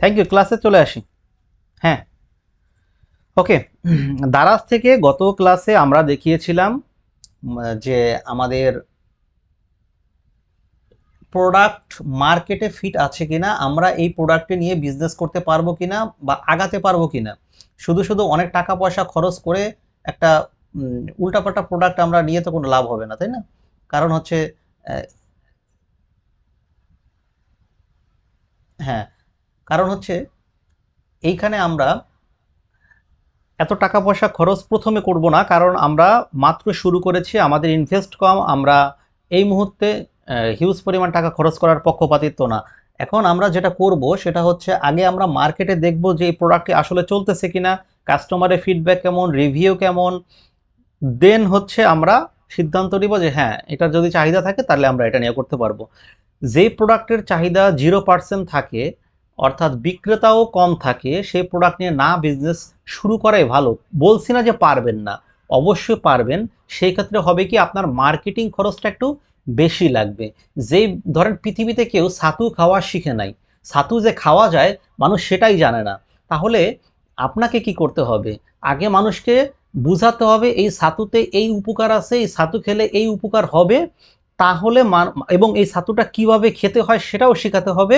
Thank you, ক্লাসে চলে আসি। হ্যাঁ, ওকে। দারাজ থেকে গত ক্লাসে আমরা দেখিয়েছিলাম যে আমাদের প্রোডাক্ট মার্কেটে ফিট আছে কিনা, আমরা এই প্রোডাক্টে নিয়ে বিজনেস করতে পারবো কিনা বা আগাতে পারবো কিনা। শুধু শুধু অনেক টাকা পয়সা খরচ করে একটা উল্টাপাল্টা প্রোডাক্ট আমরা নিয়ে তো কোনো লাভ হবে না, তাই না? কারণ হচ্ছে আহ, হ্যাঁ, কারণ হচ্ছে এইখানে আমরা এত টাকা পয়সা খরচ প্রথমে করব না, কারণ আমরা মাত্র শুরু করেছি, আমাদের ইনভেস্ট কম, আমরা এই মুহূর্তে হিউজ পরিমাণ টাকা খরচ করার পক্ষপাতিত্ব না। এখন আমরা যেটা করব সেটা হচ্ছে আগে আমরা মার্কেটে দেখব যে এই প্রোডাক্টটি আসলে চলতেছে কিনা, কাস্টমারের ফিডব্যাক কেমন, রিভিউ কেমন, দেন হচ্ছে আমরা সিদ্ধান্ত নিব যে হ্যাঁ, এটার যদি চাহিদা থাকে তাহলে আমরা এটা নিয়ে করতে পারবো। যেই প্রোডাক্টের চাহিদা 0% থাকে, অর্থাৎ বিক্রেতাও কম থাকে, সেই প্রোডাক্ট নিয়ে না বিজনেস শুরু করাই ভালো। বলছি না যে পারবেন না, অবশ্যই পারবেন। সেই ক্ষেত্রে হবে কি, আপনার মার্কেটিং খরচটা একটু বেশি লাগবে। যেই ধরেন পৃথিবীতে কেউ ছাতু খাওয়া শিখে নাই, ছাতু যে খাওয়া যায় মানুষ সেটাই জানে না, তাহলে আপনাকে কি করতে হবে, আগে মানুষকে বুঝাতে হবে এই ছাতুতে এই উপকার আছে, এই ছাতু খেলে এই উপকার হবে, তাহলে এবং এই ছাতুটা কিভাবে খেতে হয় সেটাও শেখাতে হবে।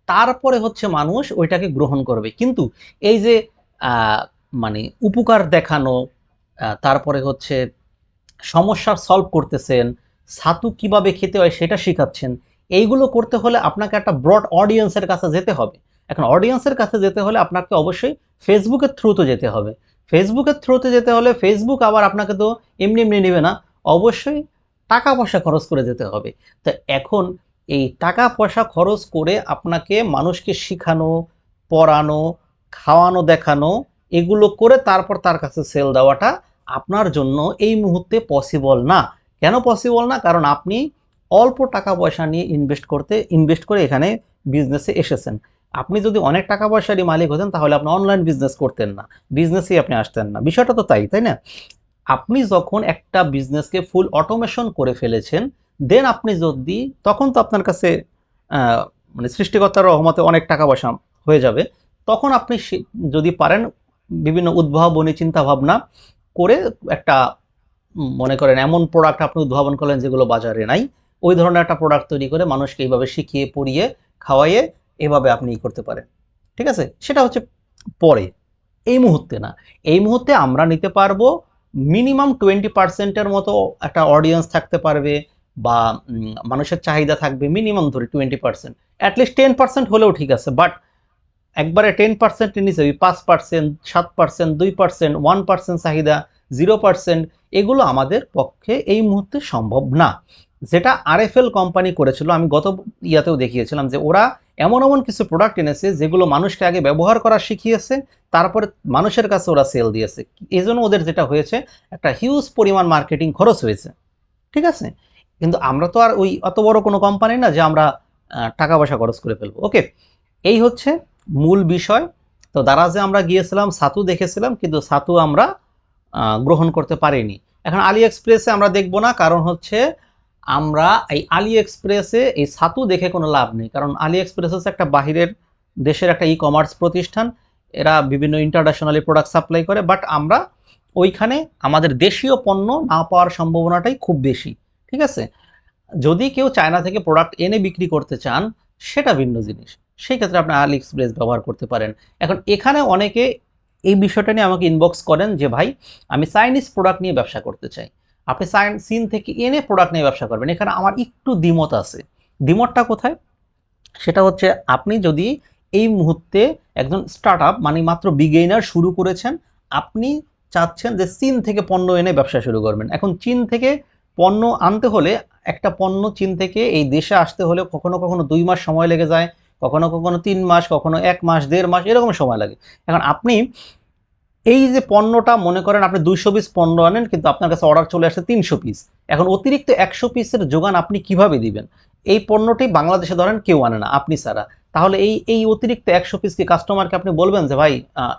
তারপরে হচ্ছে মানুষ ওইটাকে গ্রহণ করবে। কিন্তু এই যে আহ, মানে উপকার দেখানো, তারপরে হচ্ছে সমস্যার সলভ করতেছেন, ছাতু কিভাবে খেতে হয় সেটা শেখাচ্ছেন, এইগুলো করতে হলে আপনাকে একটা ব্রড অডিয়েন্সের কাছে যেতে হবে। এখন অডিয়েন্সের কাছে যেতে হলে আপনাকে অবশ্যই ফেসবুকের থ্রুতে যেতে হবে। ফেসবুকের থ্রুতে যেতে হলে ফেসবুক আবার আপনাকে তো এমনি এমনি নেবে না, অবশ্যই টাকা পয়সা খরচ করে যেতে হবে। তো এখন এই টাকা পয়সা খরচ করে আপনাকে মানুষকে শেখানো, পড়ানো, খাওয়ানো, দেখানো, এগুলো করে তারপর তার কাছে সেল দেওয়াটা আপনার জন্য এই মুহূর্তে পসিবল না। কেন পসিবল না? কারণ আপনি অল্প টাকা পয়সা নিয়ে ইনভেস্ট করে এখানে বিজনেসে এসেছেন। আপনি যদি অনেক টাকা পয়সারই মালিক হতেন তাহলে আপনি অনলাইন বিজনেস করতেন না, বিজনেসেই আপনি আসতেন না। বিষয়টা তো তাই, তাই না? আপনি যখন একটা বিজনেসকে ফুল অটোমেশন করে ফেলেছেন, দেন আপনি যদি, তখন তো আপনার কাছে আহ, মানে সৃষ্টিকর্তার রহমতে অনেক টাকা পয়সা হয়ে যাবে। তখন আপনি যদি পারেন বিভিন্ন উদ্ভাবনী চিন্তা ভাবনা করে একটা মনে করেন এমন প্রোডাক্ট আপনি উদ্ভাবন করলেন যেগুলো বাজারে নাই, ওই ধরনের একটা প্রোডাক্ট তৈরি করে মানুষকে এইভাবে শিখিয়ে পড়িয়ে খাওয়াইয়ে এভাবে আপনি করতে পারেন। ঠিক আছে, সেটা হচ্ছে পরে, এই মুহূর্তে না। এই মুহূর্তে আমরা নিতে পারবো মিনিমাম 20%-এর মতো একটা অডিয়েন্স থাকতে পারবে, বা মানুষের চাহিদা থাকবে মিনিমাম ধরি 20%, অ্যাটলিস্ট 10% হলেও ঠিক আছে। বাট একবারে 10%-এর নিচে ওই 5%, 7%, 2%, 1% চাহিদা, 0%, এগুলো আমাদের পক্ষে এই মুহূর্তে সম্ভব না। যেটা আরএফএল কোম্পানি করেছিল, আমি গত ইয়াতেও দেখিয়েছিলাম যে ওরা এমন এমন কিছু প্রোডাক্ট এনেছে যেগুলো মানুষকে আগে ব্যবহার করা শিখিয়েছে, তারপরে মানুষের কাছে ওরা সেল দিয়েছে। এই জন্য ওদের যেটা হয়েছে, একটা হিউজ পরিমাণ মার্কেটিং খরচ হয়েছে। ঠিক আছে, কিন্তু আমরা তো আর ওই অত বড় কোনো কোম্পানি না যে আমরা টাকা পয়সা খরচ করে ফেলবো। ওকে, এই হচ্ছে মূল বিষয়। তো দারাজে আমরা গিয়েছিলাম, ছাতু দেখেছিলাম, কিন্তু ছাতু আমরা গ্রহণ করতে পারিনি। এখন আলি এক্সপ্রেসে আমরা দেখব না, কারণ হচ্ছে আমরা এই আলি এক্সপ্রেসে এই ছাতু দেখে কোনো লাভ নেই। কারণ আলি এক্সপ্রেস হচ্ছে একটা বাহিরের দেশের একটা ই কমার্স প্রতিষ্ঠান, এরা বিভিন্ন ইন্টারন্যাশনালি প্রোডাক্ট সাপ্লাই করে, বাট আমরা ওইখানে আমাদের দেশীয় পণ্য না পাওয়ার সম্ভাবনাটাই খুব বেশি। ঠিক আছে, যদি কেউ চায়না থেকে প্রোডাক্ট এনে বিক্রি করতে চান সেটা ভিন্ন জিনিস, সেই ক্ষেত্রে আপনি আলি এক্সপ্রেস ব্যবহার করতে পারেন। এখন এখানে অনেকে এই বিষয়টা নিয়ে আমাকে ইনবক্স করেন যে ভাই, আমি চাইনিজ প্রোডাক্ট নিয়ে ব্যবসা করতে চাই, আপনি চীন থেকে এনে প্রোডাক্ট নিয়ে ব্যবসা করবেন। এখানে আমার একটু দ্বিমত আছে। দ্বিমতটা কোথায়? সেটা হচ্ছে আপনি যদি এই মুহূর্তে একজন স্টার্ট আপ মানে মাত্র বিগেইনার শুরু করেছেন, আপনি চাচ্ছেন যে চীন থেকে পণ্য এনে ব্যবসা শুরু করবেন। এখন চীন থেকে পণ্য আনতে হলে, একটা পণ্য চীন থেকে এই দেশে আসতে হলে কখনো কখনো 2 মাস সময় লেগে যায়, কখনো কখনো 3 মাস, কখনো 1 মাস, 1.5 মাস, এরকম সময় লাগে। এখন আপনি এই যে পণ্যটা মনে করেন আপনি 200 পিস পণ্য আনেন, কিন্তু আপনার কাছে অর্ডার চলে আসে 300 পিস। এখন অতিরিক্ত 100 পিসের যোগান আপনি কিভাবে দিবেন? এই পণ্যটি বাংলাদেশে ধরেন কেউ আনে না আপনি ছাড়া, তাহলে এই এই অতিরিক্ত 100 পিস কি কাস্টমারকে আপনি বলবেন যে ভাই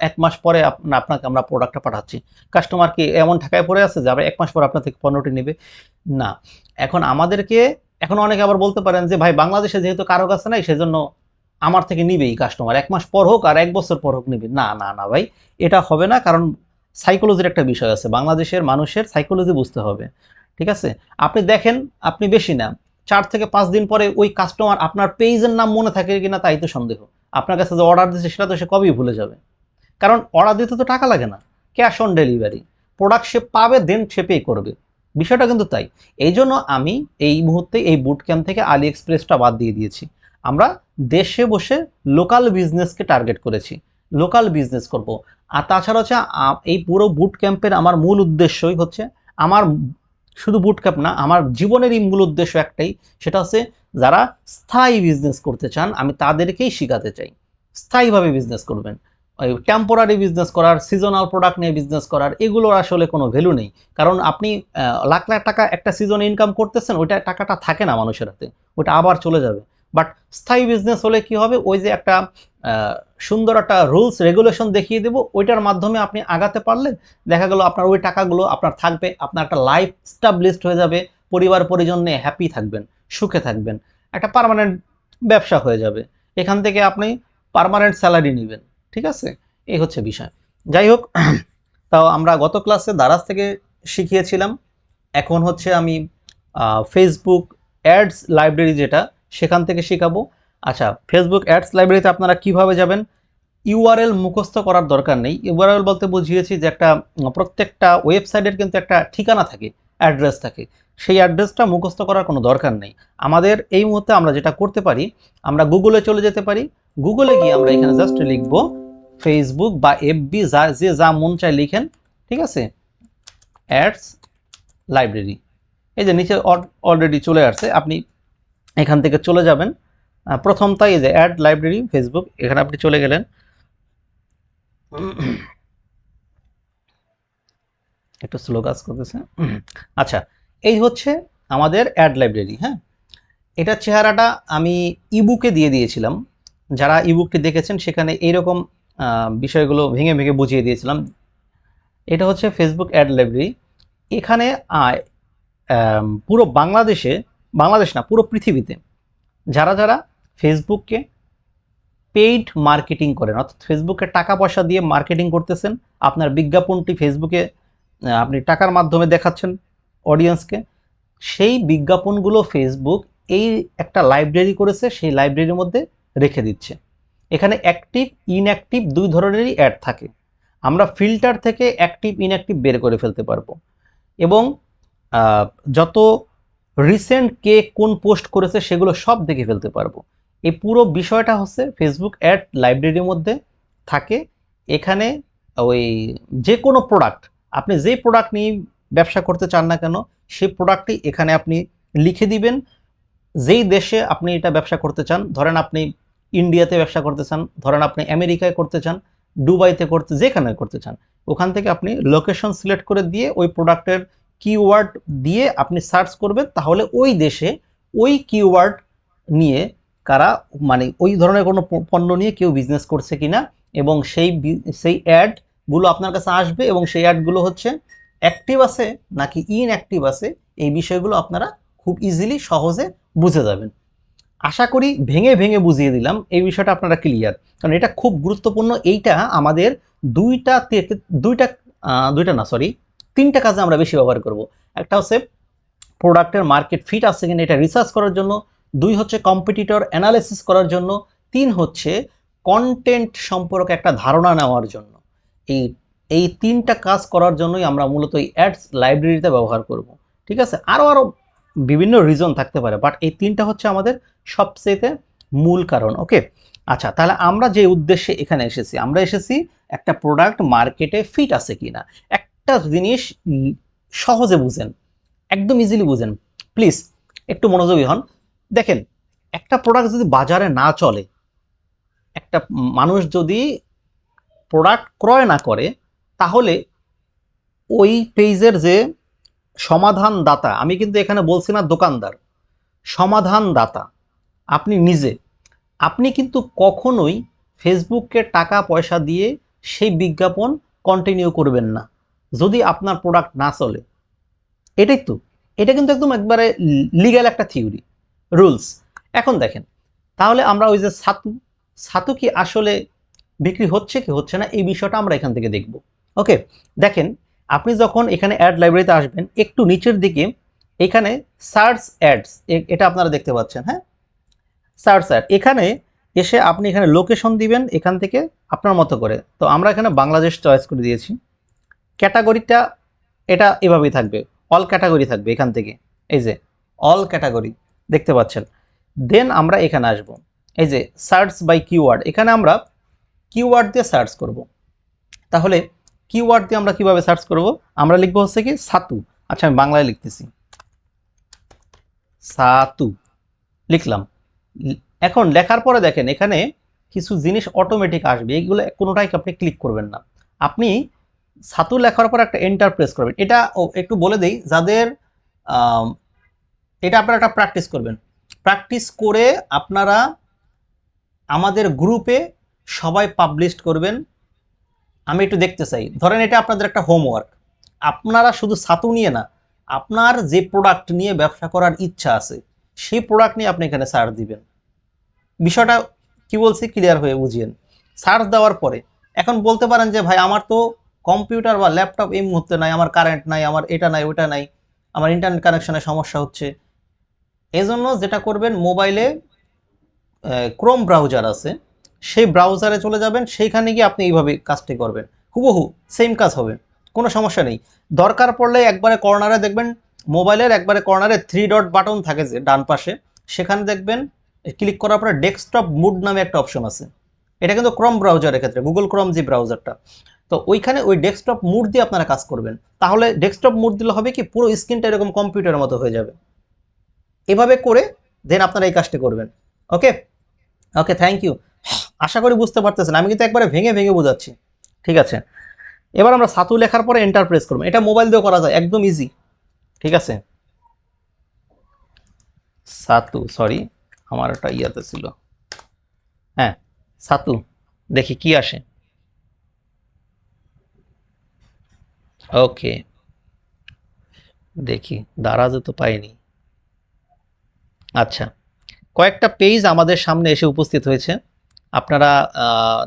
1 মাস পরে আপনাকে আমরা প্রোডাক্টটা পাঠাচ্ছি? কাস্টমার কি এমন ঠেকায় পড়ে আছে যে আবার 1 মাস পর আপনার থেকে পণ্যটি নেবে? না। এখন আমাদেরকে, এখন অনেকে আবার বলতে পারেন যে ভাই বাংলাদেশে যেহেতু কারো কাছে নাই সেজন্য আমার থেকে নিবেই কাস্টমার, 1 মাস পর হোক আর 1 বছর পর হোক নিবে, না না না ভাই, এটা হবে না। কারণ সাইকোলজির একটা বিষয় আছে, বাংলাদেশের মানুষের সাইকোলজি বুঝতে হবে, ঠিক আছে? আপনি দেখেন, আপনি বেশি না 4 থেকে 5 দিন পরে ওই কাস্টমার আপনার পেজের নাম মনে থাকে কিনা তাই তো সন্দেহ। আপনার কাছে যে অর্ডার দিচ্ছে সেটা তো সে কবেই ভুলে যাবে, কারণ অর্ডার দিতে তো টাকা লাগে না, ক্যাশ অন ডেলিভারি, প্রোডাক্ট সে পাবে দেন সে পে করবে, বিষয়টা কিন্তু তাই। এই জন্য আমি এই মুহূর্তে এই বুট ক্যাম্প থেকে আলি এক্সপ্রেসটা বাদ দিয়ে দিয়েছি। আমরা দেশে বসে লোকাল বিজনেসকে টার্গেট করেছি, লোকাল বিজনেস করব। আর তাছাড়া হচ্ছে এই পুরো বুট ক্যাম্পের আমার মূল উদ্দেশ্যই হচ্ছে, আমার শুধু বুট ক্যাম্প না, আমার জীবনেরই মূল উদ্দেশ্য একটাই, সেটা হচ্ছে যারা স্থায়ী বিজনেস করতে চান আমি তাদেরকেই শেখাতে চাই স্থায়ীভাবে বিজনেস করবেন। ওই টেম্পোরারি বিজনেস করার, সিজনাল প্রোডাক্ট নিয়ে বিজনেস করার, এগুলোর আসলে কোনো ভ্যালু নেই। কারণ আপনি লাখ লাখ টাকা একটা সিজনে ইনকাম করতেছেন, ওইটা টাকাটা থাকে না মানুষের হাতে, ওটা আবার চলে যাবে। বাট স্থায়ী বিজনেস হলে কি হবে, ওই যে একটা সুন্দর একটা রুলস রেগুলেশন দেখিয়ে দেবো, ওইটার মাধ্যমে আপনি আগাতে পারলে দেখা গেল আপনার ওই টাকাগুলো আপনার থাকবে, আপনার একটা লাইফ স্টাবলিশড হয়ে যাবে, পরিবার পরিজন নিয়ে হ্যাপি থাকবেন, সুখে থাকবেন, একটা পার্মানেন্ট ব্যবসা হয়ে যাবে, এখান থেকে আপনি পার্মানেন্ট স্যালারি নেবেন, ঠিক আছে? এই হচ্ছে বিষয়। যাই হোক, তাও আমরা গত ক্লাসে দারাজ থেকে শিখিয়েছিলাম, এখন হচ্ছে আমি ফেসবুক অ্যাডস লাইব্রেরি যেটা, সেখান থেকে শেখাবো। আচ্ছা, ফেসবুক অ্যাডস লাইব্রেরিতে আপনারা কিভাবে যাবেন? ইউআরএল মুখস্থ করার দরকার নেই। ইউআরএল বলতে বুঝিয়েছি যে একটা প্রত্যেকটা ওয়েবসাইটের কিন্তু একটা ঠিকানা থাকে, অ্যাড্রেস থাকে, সেই অ্যাড্রেসটা মুখস্থ করার কোনো দরকার নেই। আমাদের এই মুহূর্তে আমরা যেটা করতে পারি, আমরা গুগলে চলে যেতে পারি। গুগলে গিয়ে আমরা এখানে জাস্ট লিখবো ফেসবুক বা এফবি, যে যা মন চায় লিখেন, ঠিক আছে? অ্যাডস লাইব্রেরি, এই যে নিচে অলরেডি চলে আসছে, আপনি এখান থেকে চলে যাবেন। প্রথমটাই এই যে অ্যাড লাইব্রেরি ফেসবুক, এখানে আপনি চলে গেলেন। একটু স্লো কাজ করতেছে। আচ্ছা, এই হচ্ছে আমাদের অ্যাড লাইব্রেরি। হ্যাঁ, এটা চেহারাটা আমি ইবুকে দিয়ে দিয়েছিলাম, যারা ইবুকটি দেখেছেন সেখানে এইরকম বিষয়গুলো ভেঙে ভেঙে বুঝিয়ে দিয়েছিলাম। এটা হচ্ছে ফেসবুক অ্যাড লাইব্রেরি। এখানে পুরো বাংলাদেশ না, পুরো পৃথিবীতে যারা যারা ফেসবুককে পেইড মার্কেটিং করেন, অর্থাৎ ফেসবুকে টাকা পয়সা দিয়ে মার্কেটিং করতেছেন, আপনার বিজ্ঞাপনটি ফেসবুকে আপনি টাকার মাধ্যমে দেখাচ্ছেন অডিয়েন্সকে, সেই বিজ্ঞাপনগুলো ফেসবুক এই একটা লাইব্রেরি করেছে, সেই লাইব্রেরির মধ্যে রেখে দিচ্ছে। এখানে অ্যাক্টিভ ইনঅ্যাক্টিভ দুই ধরনেরই অ্যাড থাকে, আমরা ফিল্টার থেকে অ্যাক্টিভ ইনঅ্যাক্টিভ বের করে ফেলতে পারবো, এবং যত রিসেন্ট কে কোন পোস্ট করেছে সেগুলো সব দেখে ফেলতে পারবো। এই পুরো বিষয়টা হচ্ছে ফেসবুক অ্যাড লাইব্রেরির মধ্যে থাকে। এখানে ওই যে কোনো প্রোডাক্ট, আপনি যে প্রোডাক্ট নিয়ে ব্যবসা করতে চান না কেন, সেই প্রোডাক্টটি এখানে আপনি লিখে দিবেন। যেই দেশে আপনি এটা ব্যবসা করতে চান, ধরেন আপনি ইন্ডিয়াতে ব্যবসা করতে চান, ধরেন আপনি আমেরিকায় করতে চান, দুবাইতে করতে, যেখানে করতে চান, ওখান থেকে আপনি লোকেশন সিলেক্ট করে দিয়ে ওই প্রোডাক্টের কিওয়ার্ড দিয়ে আপনি সার্চ করবেন, তাহলে ওই দেশে ওই কিওয়ার্ড নিয়ে কারা, মানে ওই ধরনের কোনো পণ্য নিয়ে কেউ বিজনেস করছে কিনা, এবং সেই অ্যাডগুলো আপনার কাছে আসবে, এবং সেই অ্যাডগুলো হচ্ছে অ্যাক্টিভ আছে নাকি ইনঅ্যাক্টিভ আছে, এই বিষয়গুলো আপনারা খুব ইজিলি সহজে বুঝে যাবেন। আশা করি ভেঙে ভেঙে বুঝিয়ে দিলাম, এই বিষয়টা আপনারা ক্লিয়ার, কারণ এটা খুব গুরুত্বপূর্ণ। এইটা আমাদের দুইটা দুইটা দুইটা না সরি তিনটা কাজে আমরা বেশি ব্যবহার করব। একটা হচ্ছে প্রোডাক্টের মার্কেট ফিট আছে কিনা এটা রিসার্চ করার জন্য, 2 হচ্ছে কম্পিটিটর অ্যানালাইসিস করার জন্য, 3 হচ্ছে কন্টেন্ট সম্পর্কে একটা ধারণা নেওয়ার জন্য। এই এই 3টা কাজ করার জন্যই আমরা মূলত এই অ্যাডস লাইব্রেরিতে ব্যবহার করব, ঠিক আছে? আরও বিভিন্ন রিজন থাকতে পারে, বাট এই 3টা হচ্ছে আমাদের সবচেয়ে মূল কারণ। ওকে, আচ্ছা, তাহলে আমরা যে উদ্দেশ্যে এখানে এসেছি, আমরা এসেছি একটা প্রোডাক্ট মার্কেটে ফিট আছে কিনা। একটা জিনিস সহজে বুঝেন, একদম ইজিলি বুঝেন, প্লিজ একটু মনোযোগী হন। দেখেন, একটা প্রোডাক্ট যদি বাজারে না চলে, একটা মানুষ যদি প্রোডাক্ট ক্রয় না করে, তাহলে ওই পেজের যে সমাধানদাতা, আমি কিন্তু এখানে বলছি না দোকানদার, সমাধানদাতা আপনি নিজে, আপনি কিন্তু কখনোই ফেসবুককে টাকা পয়সা দিয়ে সেই বিজ্ঞাপন কন্টিনিউ করবেন না যদি আপনার প্রোডাক্ট না চলে। এটাই তো, এটা কিন্তু একদম একবারে লিগ্যাল একটা থিওরি, রুলস। এখন দেখেন, তাহলে আমরা ওই যে ছাতু ছাতু কি আসলে বিক্রি হচ্ছে কি হচ্ছে না, এই বিষয়টা আমরা এখান থেকে দেখব। ওকে, দেখেন আপনি যখন এখানে অ্যাড লাইব্রেরিতে আসবেন, একটু নিচের দিকে এখানে সার্চ অ্যাডস, এটা আপনারা দেখতে পাচ্ছেন। হ্যাঁ, সার্চ অ্যাড, এখানে এসে আপনি এখানে লোকেশন দিবেন এখান থেকে আপনার মতো করে। তো আমরা এখানে বাংলাদেশ চয়েস করে দিয়েছি। ক্যাটাগরিটা এটা এভাবেই থাকবে, অল ক্যাটাগরি থাকবে এখান থেকে, এই যে অল ক্যাটাগরি দেখতে পাচ্ছেন। দেন আমরা এখানে আসব, এই যে সার্চ বাই কিওয়ার্ড, এখানে আমরা কিওয়ার্ড দিয়ে সার্চ করব। তাহলে কিওয়ার্ড দিয়ে আমরা কিভাবে সার্চ করব, আমরা লিখবো হচ্ছে কি ছাতু। আচ্ছা আমি বাংলায় লিখতেছি, ছাতু লিখলাম। এখন লেখার পরে দেখেন এখানে কিছু জিনিস অটোমেটিক আসবে, এইগুলো কোনোটাই আপনি ক্লিক করবেন না। আপনি ছাতু লেখার পর একটা এন্টার প্রেস করবেন। এটা একটু বলে দেই যাদের এটা আপনারা একটা প্র্যাকটিস করবেন। প্র্যাকটিস করে আপনারা আমাদের গ্রুপে সবাই পাবলিশ করবেন। আমি একটু দেখতে চাই, ধরেন এটা আপনাদের একটা হোমওয়ার্ক। আপনারা শুধু ছাতু নিয়ে না, আপনার যে প্রোডাক্ট নিয়ে ব্যবসা করার ইচ্ছা আছে সেই প্রোডাক্ট নিয়ে আপনি এখানে সার্চ দিবেন। বিষয়টা কি বলছি ক্লিয়ার হয়ে বুঝিয়েন। সার্চ দেওয়ার পরে এখন বলতে পারেন যে ভাই আমার তো কম্পিউটার বা ল্যাপটপ এই মুহূর্তে নাই, আমার কারেন্ট নাই, আমার এটা নাই ওটা নাই, আমার ইন্টারনেট কানেকশনের সমস্যা হচ্ছে। এজন্য যেটা করবেন, মোবাইলে ক্রোম ব্রাউজার আছে, সেই ব্রাউজারে চলে যাবেন, সেইখানে গিয়ে আপনি এইভাবে কাজটি করবেন, হুবহু সেম কাজ হবে, কোনো সমস্যা নেই। দরকার পড়লে একবারে কর্নারে দেখবেন, মোবাইলের একবারে কর্নারে 3 ডট বাটন থাকে যে ডান পাশে, সেখানে দেখবেন ক্লিক করার পরে ডেস্কটপ মুড নামে একটা অপশন আছে। এটা কিন্তু ক্রোম ব্রাউজারের ক্ষেত্রে, গুগল ক্রোম যে ব্রাউজারটা, তো ওইখানে ওই ডেস্কটপ মুড দিয়ে আপনারা কাজ করবেন। তাহলে ডেস্কটপ মুড দিলে হবে কি, পুরো স্ক্রিনটা এরকম কম্পিউটারের মতো হয়ে যাবে। এভাবে করে দেন আপনারা এই কাজটি করবেন। ওকে, ওকে, থ্যাংক ইউ। আশা করি বুঝতে পারতেছেন, আমি কিন্তু একবারে ভেঙে ভেঙে বোঝাচ্ছি। ঠিক আছে, এবার আমরা ছাতু লেখার পরে এন্টার প্রেস করবো। এটা মোবাইল দিয়েও করা যায়, একদম ইজি। ঠিক আছে, ছাতু, সরি আমার একটা ইয়াতে ছিল, হ্যাঁ ছাতু, দেখি কি আসে। ওকে, দেখি দারাজে তো পাইনি। আচ্ছা, কয়েকটা পেজ আমাদের সামনে এসে উপস্থিত হয়েছে। আপনারা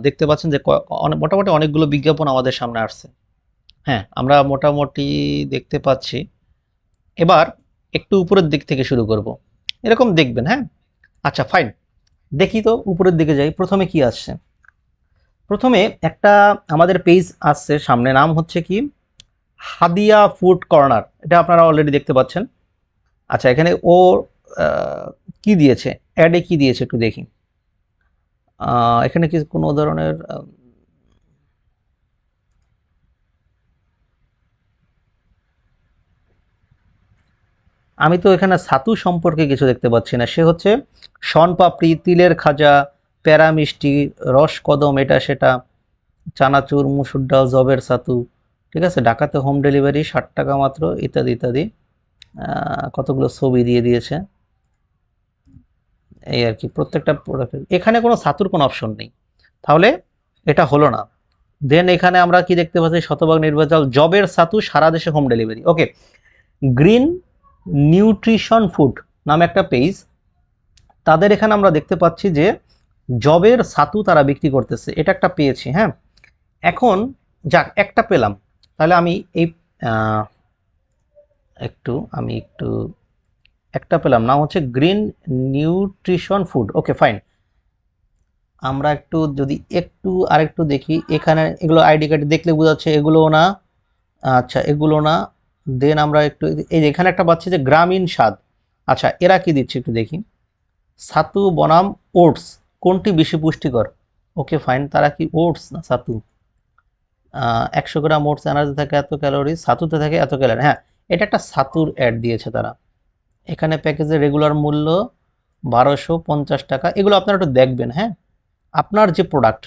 দেখতে পাচ্ছেন যে মোটামুটি অনেকগুলো বিজ্ঞাপন আমাদের সামনে আসছে। হ্যাঁ, আমরা মোটামুটি দেখতে পাচ্ছি। এবার একটু উপরের দিক থেকে শুরু করব, এরকম দেখবেন। হ্যাঁ, আচ্ছা ফাইন, দেখি তো উপরের দিকে যাই। প্রথমে কি আসছে, প্রথমে একটা আমাদের পেজ আসছে সামনে, নাম হচ্ছে কি হাদিয়া ফুড কর্নার, এটা আপনারা অলরেডি দেখতে পাচ্ছেন। আচ্ছা এখানে ও কি দিয়েছে, অ্যাডে কি দিয়েছে একটু দেখি। এখানে কি কোনো ধরনের আমি তো এখানে ছাতু সম্পর্কে কিছু দেখতে পাচ্ছি না। সে হচ্ছে শনপাপড়ি, তিলের খাজা, প্যারা মিষ্টি, রস কদম, এটা সেটা, চানাচুর, মুসুর ডাল, জবের ছাতু, ঠিক আছে, ঢাকাতে হোম ডেলিভারি 60 টাকা মাত্র, ইত্যাদি ইত্যাদি। কতগুলো ছবি দিয়ে দিয়েছে, এই আর কি প্রত্যেকটা প্রোডাক্টের। এখানে কোনো ছাতুর কোনো অপশন নেই, তাহলে এটা হলো না। দেন এখানে আমরা কি দেখতে পাচ্ছি, শতভাগ নির্ভেজাল জবের ছাতু, সারা দেশে হোম ডেলিভারি। ওকে, গ্রিন নিউট্রিশন ফুড নামে একটা পেজ, তাদের এখানে আমরা দেখতে পাচ্ছি যে জবের ছাতু তারা বিক্রি করতেছে, এটা একটা পেয়েছি। হ্যাঁ, এখন যাক একটা পেলাম, তাহলে আমি এই একটু একটা পেলাম, নাম হচ্ছে green nutrition food. Okay fine, আমরা একটু যদি একটু আরেকটু দেখি, এখানে এগুলো আইডি কার্ড দেখলে বোঝাচ্ছে এগুলো না। আচ্ছা এগুলো না, দেন আমরা একটু এই যে এখানে একটা পাচ্ছি যে গ্রামীণ স্বাদ। আচ্ছা এরা কি দিচ্ছে একটু দেখি, ছাতু বনাম ওটস, কোনটি বেশি পুষ্টিকর। ওকে ফাইন, তারা কি ওটস না ছাতু। 100 গ্রাম ওটস এনার্জি থাকে এত ক্যালোরি, ছাতুতে থাকে এত ক্যালোরি। হ্যাঁ, এটা একটা ছাতুর অ্যাড দিয়েছে তারা। এখানে প্যাকেজের রেগুলার মূল্য 1250 টাকা। এগুলো আপনারা একটু দেখবেন। হ্যাঁ, আপনার যে প্রোডাক্ট,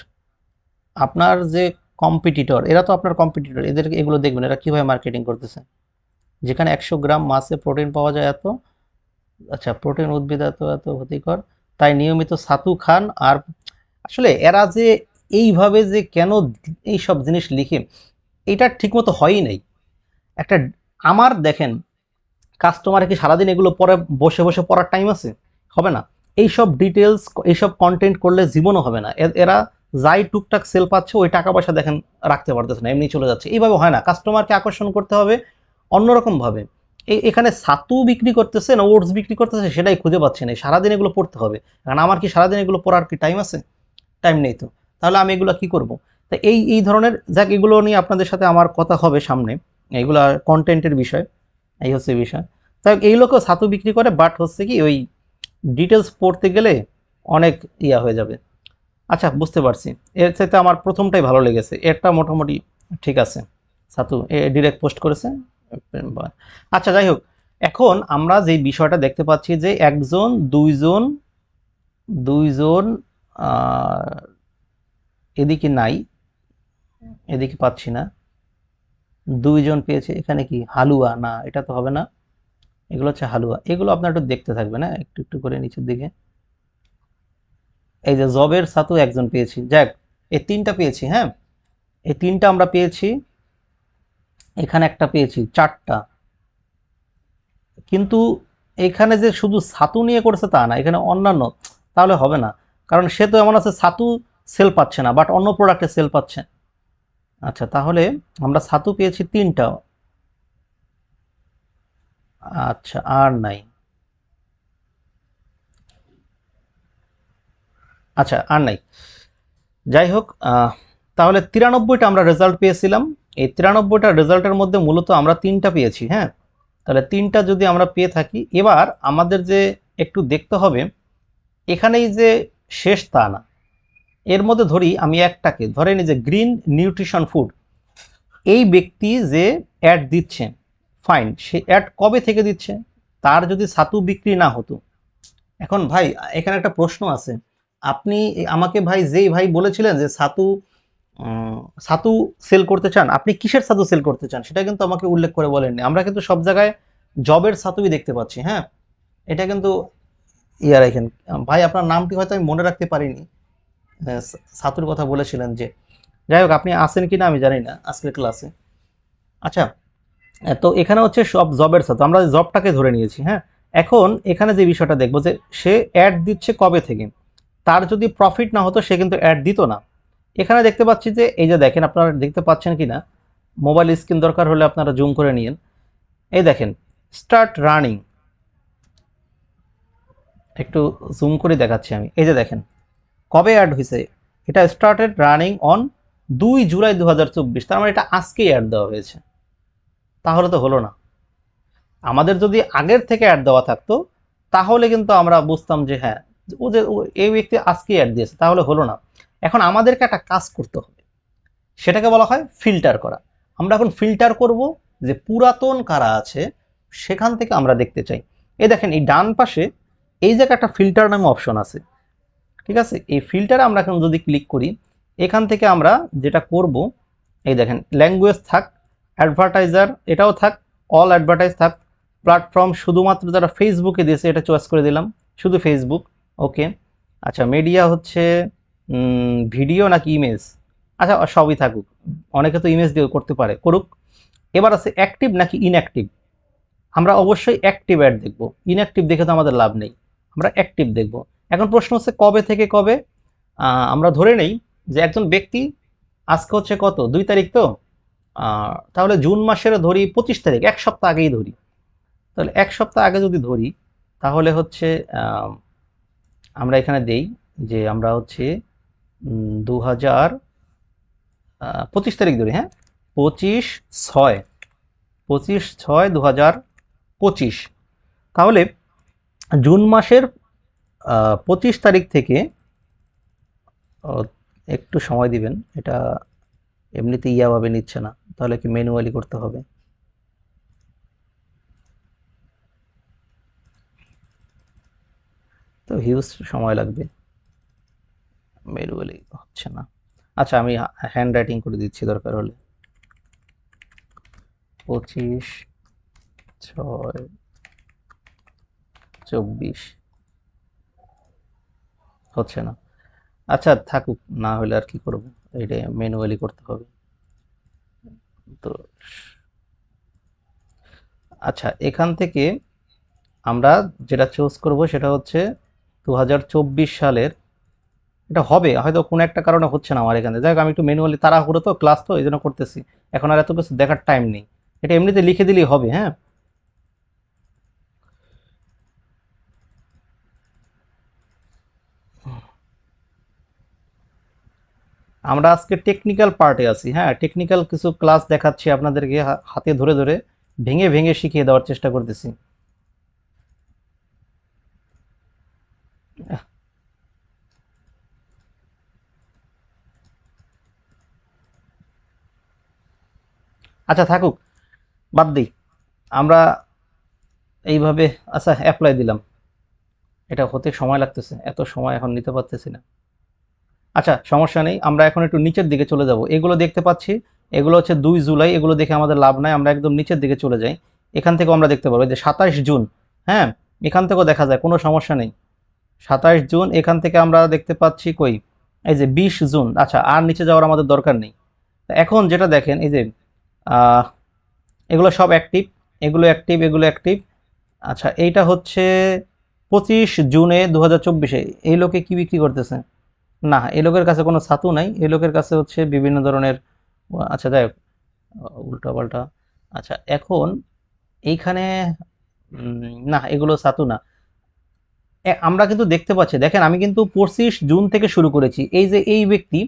আপনার যে কম্পিটিটর, এরা তো আপনার কম্পিটিটর, এদেরকে এগুলো দেখবেন এরা কীভাবে মার্কেটিং করতেছে। যেখানে 100 গ্রাম মাছে প্রোটিন পাওয়া যায় এত, আচ্ছা প্রোটিন উদ্ভিদ এত এত ক্ষতিকর, তাই নিয়মিত ছাতু খান। আর আসলে এরা যে এইভাবে যে কেন এই সব জিনিস লিখে, এটা ঠিকমতো হয়ই নাই। একটা আমার দেখেন কাস্টমার কি সারাদিন এগুলো পরে বসে বসে পড়ার টাইম আছে, হবে না। এইসব ডিটেলস, এইসব কন্টেন্ট করলে জীবনও হবে না। এরা যাই টুকটাক সেল পাচ্ছে, ওই টাকা পয়সা দেখেন রাখতে পারতেছে না, এমনি চলে যাচ্ছে। এইভাবে হয় না, কাস্টমারকে আকর্ষণ করতে হবে অন্যরকমভাবে। এখানে ছাতু বিক্রি করতেছে না ওটস বিক্রি করতেছে সেটাই খুঁজে পাচ্ছি না। সারাদিন এগুলো পড়তে হবে, কারণ আমার কি সারাদিন এগুলো পড়ার কি টাইম আছে? টাইম নেই তো। তাহলে আমি এগুলো কি করব? তা এই ধরনের যাক, এগুলো নিয়ে আপনাদের সাথে আমার কথা হবে সামনে, এগুলা কন্টেন্টের বিষয়। এই হচ্ছে বিষয়। তাই এই লোকও ছাতু বিক্রি করে, বাট হচ্ছে কি ওই ডিটেলস পড়তে গেলে অনেক ইয়া হয়ে যাবে। আচ্ছা, বুঝতে পারছি। এর চাইতে আমার প্রথমটাই ভালো লেগেছে, এরটা মোটামুটি ঠিক আছে। ছাতু ডিরেক্ট পোস্ট করেছে। আচ্ছা, যাই হোক, এখন আমরা যে বিষয়টা দেখতে পাচ্ছি যে একজন, দুইজন, দুইজন এদিকে নাই, এদিকে পাচ্ছি না। দুইজন পেয়েছে, এখানে কি হালুয়া? না, এটা তো হবে না। এগুলো হচ্ছে হালুয়া। এগুলো আপনার একটু দেখতে থাকবে না, একটু একটু করে নিচের দিকে। এই যে জবের ছাতু একজন পেয়েছি, যাক এই তিনটা পেয়েছি। হ্যাঁ, এই তিনটা আমরা পেয়েছি। এখানে একটা পেয়েছি, চারটা। কিন্তু এখানে যে শুধু ছাতু নিয়ে করেছে তা না, এখানে অন্যান্য, তাহলে হবে না। কারণ সে তো এমন আছে ছাতু সেল পাচ্ছে না, বাট অন্য প্রোডাক্টে সেল পাচ্ছে। আচ্ছা, তাহলে আমরা ছাতু পেয়েছি তিনটা। আচ্ছা, আর নাই। আচ্ছা, আর নাই। যাই হোক, তাহলে 93টা আমরা রেজাল্ট পেয়েছিলাম। এই 93টা রেজাল্টের মধ্যে মূলত আমরা তিনটা পেয়েছি। হ্যাঁ, তাহলে তিনটা যদি আমরা পেয়ে থাকি, এবার আমাদের যে একটু দেখতে হবে, এখানেই যে শেষ তা না। এর মধ্যে ধরি আমি একটাকে, ধরে নিই যে গ্রিন নিউট্রিশন ফুড, এই ব্যক্তি যে অ্যাড দিচ্ছে, ফাইন, সে অ্যাড কবে থেকে দিচ্ছে? তার যদি ছাতু বিক্রি না হতো। এখন ভাই, এখানে একটা প্রশ্ন আছে। আপনি আমাকে ভাই, যেই ভাই বলেছিলেন যে ছাতু ছাতু সেল করতে চান, আপনি কিসের ছাতু সেল করতে চান সেটা কিন্তু আমাকে উল্লেখ করে বলেননি। আমরা কিন্তু সব জায়গায় জবের ছাতুই দেখতে পাচ্ছি। হ্যাঁ, এটা কিন্তু ইয়া রাখেন ভাই, আপনার নামটি হয়তো আমি মনে রাখতে পারিনি। ছাতুর কথা বলেছিলেন যে, যাই হোক, আপনি আছেন কিনা আমি জানি না আজকের ক্লাসে। আচ্ছা, তো এখানে হচ্ছে সব জবের ছাতু, আমরা জবটাকে ধরে নিয়েছি। হ্যাঁ, এখন এখানে যে বিষয়টা দেখবো যে সে অ্যাড দিচ্ছে কবে থেকে। তার যদি প্রফিট না হতো সে কিন্তু অ্যাড দিত না। এখানে দেখতে পাচ্ছি যে, এই যে দেখেন, আপনারা দেখতে পাচ্ছেন কি না, মোবাইল স্ক্রিন দরকার হলে আপনারা জুম করে নিন। এই দেখেন, স্টার্ট রানিং, একটু জুম করে দেখাচ্ছি আমি। এই যে দেখেন কবে অ্যাড হয়েছে, এটা স্টার্টেড রানিং অন 2 জুলাই 2024। তার মানে এটা আজকেই অ্যাড দেওয়া হয়েছে। তাহলে তো হলো না। আমাদের যদি আগের থেকে অ্যাড দেওয়া থাকতো, তাহলে কিন্তু আমরা বুঝতাম যে হ্যাঁ, এই ব্যক্তি আজকেই অ্যাড দিয়েছে, তাহলে হলো না। এখন আমাদেরকে একটা কাজ করতে হবে, সেটাকে বলা হয় ফিল্টার করা। আমরা এখন ফিল্টার করব যে পুরাতন কারা আছে, সেখান থেকে আমরা দেখতে চাই। এই দেখেন, এই ডান পাশে এই জায়গায় একটা ফিল্টার নামে অপশন আছে। ঠিক আছে, এই ফিল্টারে আমরা এখন যদি ক্লিক করি, এখান থেকে আমরা যেটা করব, এই দেখেন ল্যাঙ্গুয়েজ থাক, অ্যাডভার্টাইজার এটাও থাক, অল অ্যাডভার্টাইজ থাক, প্ল্যাটফর্ম শুধুমাত্র যারা ফেসবুকে দিয়েছে এটা চয়েস করে দিলাম, শুধু ফেসবুক। ওকে। আচ্ছা, মিডিয়া হচ্ছে ভিডিও নাকি ইমেজ? আচ্ছা, সবই থাকুক, অনেকে তো ইমেজ দিয়ে করতে পারে, করুক। এবার আছে অ্যাক্টিভ নাকি ইনঅ্যাক্টিভ। আমরা অবশ্যই অ্যাক্টিভ অ্যাড দেখব, ইনঅ্যাক্টিভ দেখে তো আমাদের লাভ নেই, আমরা অ্যাক্টিভ দেখব। এখন প্রশ্ন হচ্ছে কবে থেকে কবে। আমরা ধরে নেই যে একজন ব্যক্তি, আজকে হচ্ছে কত, 2 তারিখ তো, তাহলে জুন মাসের ধরি 25 তারিখ, এক সপ্তাহ আগেই ধরি। তাহলে এক সপ্তাহ আগে যদি ধরি, তাহলে হচ্ছে আমরা এখানে দেই যে আমরা হচ্ছে 2025 তারিখ ধরি। হ্যাঁ, 25/6, 25/6/2025। তাহলে জুন মাসের 25 তারিখ থেকে, একটু সময় দিবেন, এটা এমনিতে ইয়াভাবে নিচ্ছে না, তাহলে কি ম্যানুয়ালি করতে হবে। তো হিউজ সময় লাগবে, ম্যানুয়ালি হচ্ছে না। আচ্ছা, আমি হ্যান্ড রাইটিং করে দিচ্ছি দরকার হলে। 25/6/24 হচ্ছে না। আচ্ছা, থাকুক, না হলে আর কি করব, এটা ম্যানুয়ালি করতে হবে তো। আচ্ছা, এখান থেকে আমরা যেটা চুজ করব সেটা হচ্ছে 2024 সালের, এটা হবে হয়তো কোনো একটা কারণে হচ্ছে না আমার এখানে। যাই হোক, আমি একটু ম্যানুয়ালি তাড়াহুড়ো তো ক্লাস তো এই জন্য করতেছি, এখন আর এত কিছু দেখার টাইম নেই। এটা এমনিতে লিখে দিলেই হবে। হ্যাঁ, আমরা আজকে টেকনিক্যাল পার্টে আছি। হ্যাঁ, টেকনিক্যাল কিছু ক্লাস দেখাচ্ছি আপনাদেরকে, হাতে ধরে ধরে ভেঙে ভেঙে শিখিয়ে দেওয়ার চেষ্টা করতেছি। আচ্ছা থাকুক, বাদ দিই আমরা এইভাবে। আচ্ছা, অ্যাপ্লাই দিলাম, এটা হতে সময় লাগতেছে, এত সময় এখন নিতে পারতেছি না। আচ্ছা সমস্যা নেই, আমরা এখন একটু নিচের দিকে চলে যাব। এগুলো দেখতে পাচ্ছি, এগুলো হচ্ছে 2 জুলাই, এগুলো দেখে আমাদের লাভ নাই, আমরা একদম নিচের দিকে চলে যাই। এখান থেকেও আমরা দেখতে পাবো এই যে 27 জুন। হ্যাঁ, এখান থেকেও দেখা যায়, কোনো সমস্যা নেই। 27 জুন, এখান থেকে আমরা দেখতে পাচ্ছি কই, এই যে 20 জুন। আচ্ছা, আর নিচে যাওয়ার আমাদের দরকার নেই। এখন যেটা দেখেন, এই যে আহ, এগুলো সব অ্যাক্টিভ, এগুলো অ্যাক্টিভ, এগুলো অ্যাক্টিভ। আচ্ছা, এইটা হচ্ছে 25 জুনে 2024-এ। এই লোকে কি বিক্রি করতেছে? না, এই লোকের কাছে কোনো ছাতু নাই, এই লোকের কাছে হচ্ছে বিভিন্ন ধরনের। আচ্ছা যাই হোক, উল্টা পাল্টা। আচ্ছা এখন এইখানে না, এগুলো ছাতু না। আমরা কিন্তু দেখতে পাচ্ছি, দেখেন আমি কিন্তু 25 জুন থেকে শুরু করেছি। এই যে এই ব্যক্তি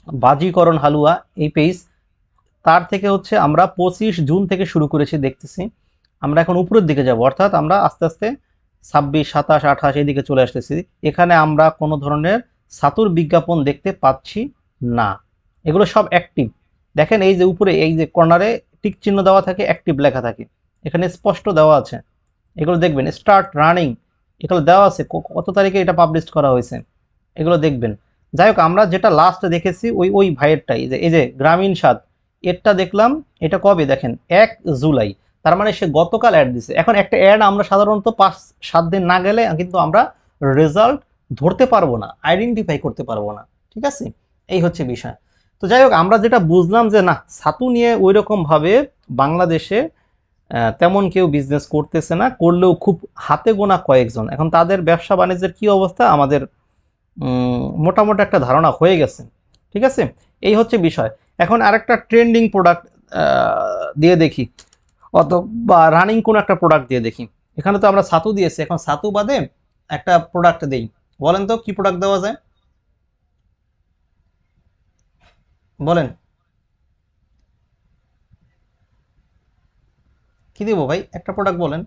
বাজিকরণ হালুয়া, এই পেজ, তার থেকে হচ্ছে আমরা 25 জুন থেকে শুরু করেছি দেখতেছি। আমরা এখন উপরের দিকে যাব, অর্থাৎ আমরা আস্তে আস্তে 26, 27, 28 এদিকে চলে আসতেছি। এখানে আমরা কোনো ধরনের ছাতুর বিজ্ঞাপন দেখতে পাচ্ছি না, এগুলো সব অ্যাক্টিভ। দেখেন এই যে উপরে এই যে কর্নারে টিক চিহ্ন দেওয়া থাকে, অ্যাক্টিভ লেখা থাকে, এখানে স্পষ্ট দেওয়া আছে। এগুলো দেখবেন, স্টার্ট রানিং, এগুলো দেওয়া আছে কত তারিখে এটা পাবলিশ করা হয়েছে, এগুলো দেখবেন। যাই হোক, আমরা যেটা লাস্ট দেখেছি ওই ওই ভাইয়েরটাই, যে এই যে গ্রামীণ স্বাদ, এরটা দেখলাম। এটা কবে দেখেন, 1 জুলাই, তার মানে সে গতকাল অ্যাড দিছে। এখন একটা অ্যাড আমরা সাধারণত 5-7 দিন না গেলে কিন্তু আমরা রেজাল্ট ধরতে পারবো না, আইডেন্টিফাই করতে পারবো না। ঠিক আছে, এই হচ্ছে বিষয়। তো যাই হোক, আমরা যেটা বুঝলাম যে না, ছাতু নিয়ে ওই রকম ভাবে বাংলাদেশে তেমন কেউ বিজনেস করতেছে না, করলেও খুব হাতে গোনা কয়েকজন। এখন তাদের ব্যবসা বাণিজ্যের কি অবস্থা আমাদের মোটামুটি একটা ধারণা হয়ে গেছে। ঠিক আছে, এই হচ্ছে বিষয়। এখন আরেকটা ট্রেন্ডিং প্রোডাক্ট দিয়ে দেখি, অথবা রানিং কোন একটা প্রোডাক্ট দিয়ে দেখি। এখানে তো আমরা ছাতু দিয়েছি, এখন ছাতু বাদে একটা প্রোডাক্ট দেই। বলেন তো কি প্রোডাক্ট দেওয়া যায়, বলেন কি দেবো ভাই, একটা প্রোডাক্ট বলেন।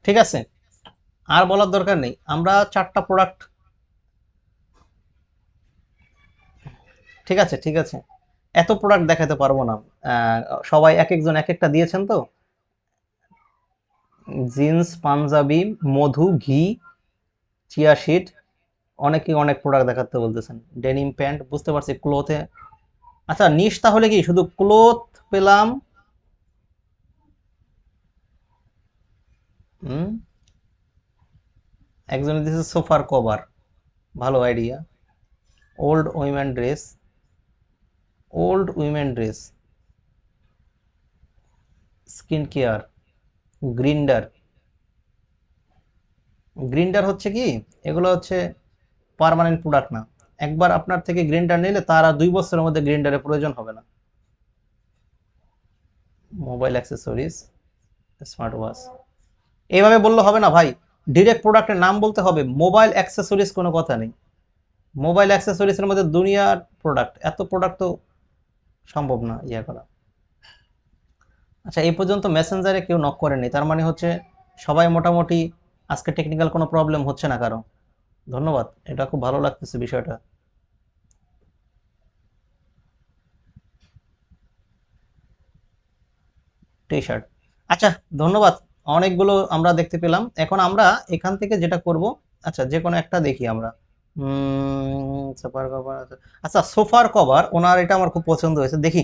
ঠিক আছে, আর বলার দরকার নেই, আমরা 4টা প্রোডাক্ট। ঠিক আছে ঠিক আছে, এত প্রোডাক্ট দেখাতে পারবো না। আহ, সবাই এক একজন এক একটা দিয়েছেন তো। জিন্স, পাঞ্জাবি, মধু, ঘি, চিয়া শিট, অনেকে অনেক প্রোডাক্ট দেখাতে বলতেছেন। ডেনিম প্যান্ট, বুঝতে পারছি ক্লোথে। আচ্ছা নিশ তাহলে কি শুধু ক্লোথ পেলাম? হুম, একজনের দিচ্ছে সোফার কভার, ভালো idea. Old women dress, old women dress, skin care, grinder. Grinder হচ্ছে কি, এগুলো হচ্ছে পার্মানেন্ট প্রোডাক্ট না। একবার আপনার থেকে গ্রিন্ডার নিলে তার আর 2 বছরের মধ্যে গ্রিন্ডারের প্রয়োজন হবে না। মোবাইল অ্যাক্সেসরিজ, স্মার্ট ওয়াচ, এইভাবে বললে হবে না ভাই, ডিরেক্ট প্রোডাক্টের নাম বলতে হবে। মোবাইল অ্যাক্সেসরিজ কোনো কথা নেই, মোবাইল অ্যাক্সেসরিজের মধ্যে দুনিয়ার প্রোডাক্ট, এত প্রোডাক্ট তো সম্ভব না ইয়া করা। আচ্ছা, এই পর্যন্ত মেসেঞ্জারে কেউ নক করেনি, তার মানে হচ্ছে সবাই মোটামুটি আজকে টেকনিক্যাল কোনো প্রবলেম হচ্ছে না কারো। ধন্যবাদ, এটা খুব ভালো লাগতেছে বিষয়টা। টি শার্ট, আচ্ছা ধন্যবাদ। অনেকগুলো আমরা দেখতে পেলাম, এখন আমরা এখান থেকে যেটা করব, আচ্ছা যে কোনো একটা দেখি আমরা। সোফার কভার, আচ্ছা সোফার কভার ওনার, এটা আমার খুব পছন্দ হয়েছে, দেখি।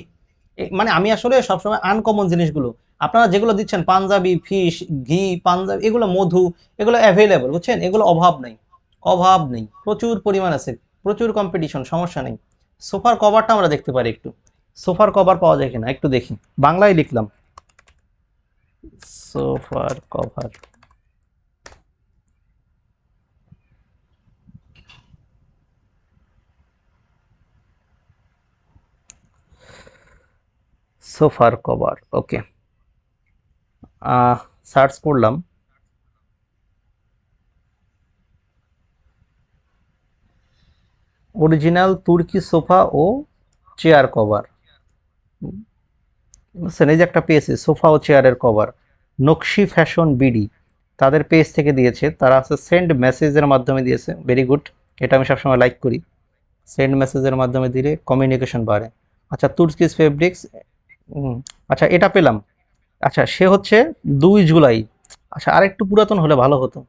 মানে আমি আসলে সবসময় আনকমন জিনিসগুলো, আপনারা যেগুলো দিচ্ছেন পাঞ্জাবি, ফিশ, ঘি, পাঞ্জাবি, এগুলো মধু, এগুলো অ্যাভেলেবল, বুঝছেন, এগুলো অভাব নেই, অভাব নেই, প্রচুর পরিমাণ আছে। প্রচুর কম্পিটিশন, সমস্যা নেই। সোফার কভারটা আমরা দেখতে পারি একটু, সোফার কভার পাওয়া যায় কিনা একটু দেখি। বাংলায় লিখলাম সোফার কভার। সোফার কভার, ওকে, সার্চ করলাম। অরিজিনাল তুর্কি সোফা ও চেয়ার কভার, এই যে একটা পেয়েছে সোফা ও চেয়ারের কভার, নকশি ফ্যাশন বিডি তাদের পেজ থেকে দিয়েছে। তারা আছে সেন্ড মেসেজের মাধ্যমে দিয়েছে, ভেরি গুড, এটা আমি সবসময় লাইক করি। সেন্ড মেসেজের মাধ্যমে দিলে কমিউনিকেশন বাড়ে। আচ্ছা, তুর্কিস ফেব্রিক্স, আচ্ছা এটা পেলাম। আচ্ছা, সে হচ্ছে 2 জুলাই। আচ্ছা, আরেকটু পুরাতন হলে ভালো হতো।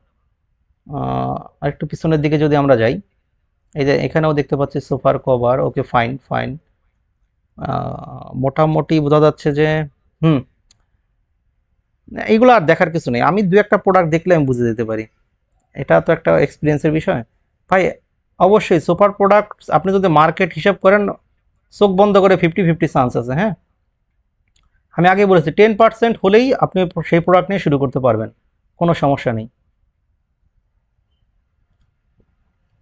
আরেকটু পিছনের দিকে যদি আমরা যাই, এই যে এখানেও দেখতে পাচ্ছি সোফার কভার, ওকে ফাইন ফাইন, মোটামুটি বোঝা যাচ্ছে যে হুম, এইগুলো আর দেখার কিছু নেই। আমি 2-একটা প্রোডাক্ট দেখলে আমি বুঝে যেতে পারি, এটা তো একটা এক্সপিরিয়েন্সের বিষয় ভাই। অবশ্যই সোফার প্রোডাক্ট আপনি যদি মার্কেট হিসাব করেন, চোখ বন্ধ করে 50-50 চান্স আছে। হ্যাঁ, আমি আগে বলেছি 10% হলেই আপনি সেই প্রোডাক্ট নিয়ে শুরু করতে পারবেন, কোনো সমস্যা নেই।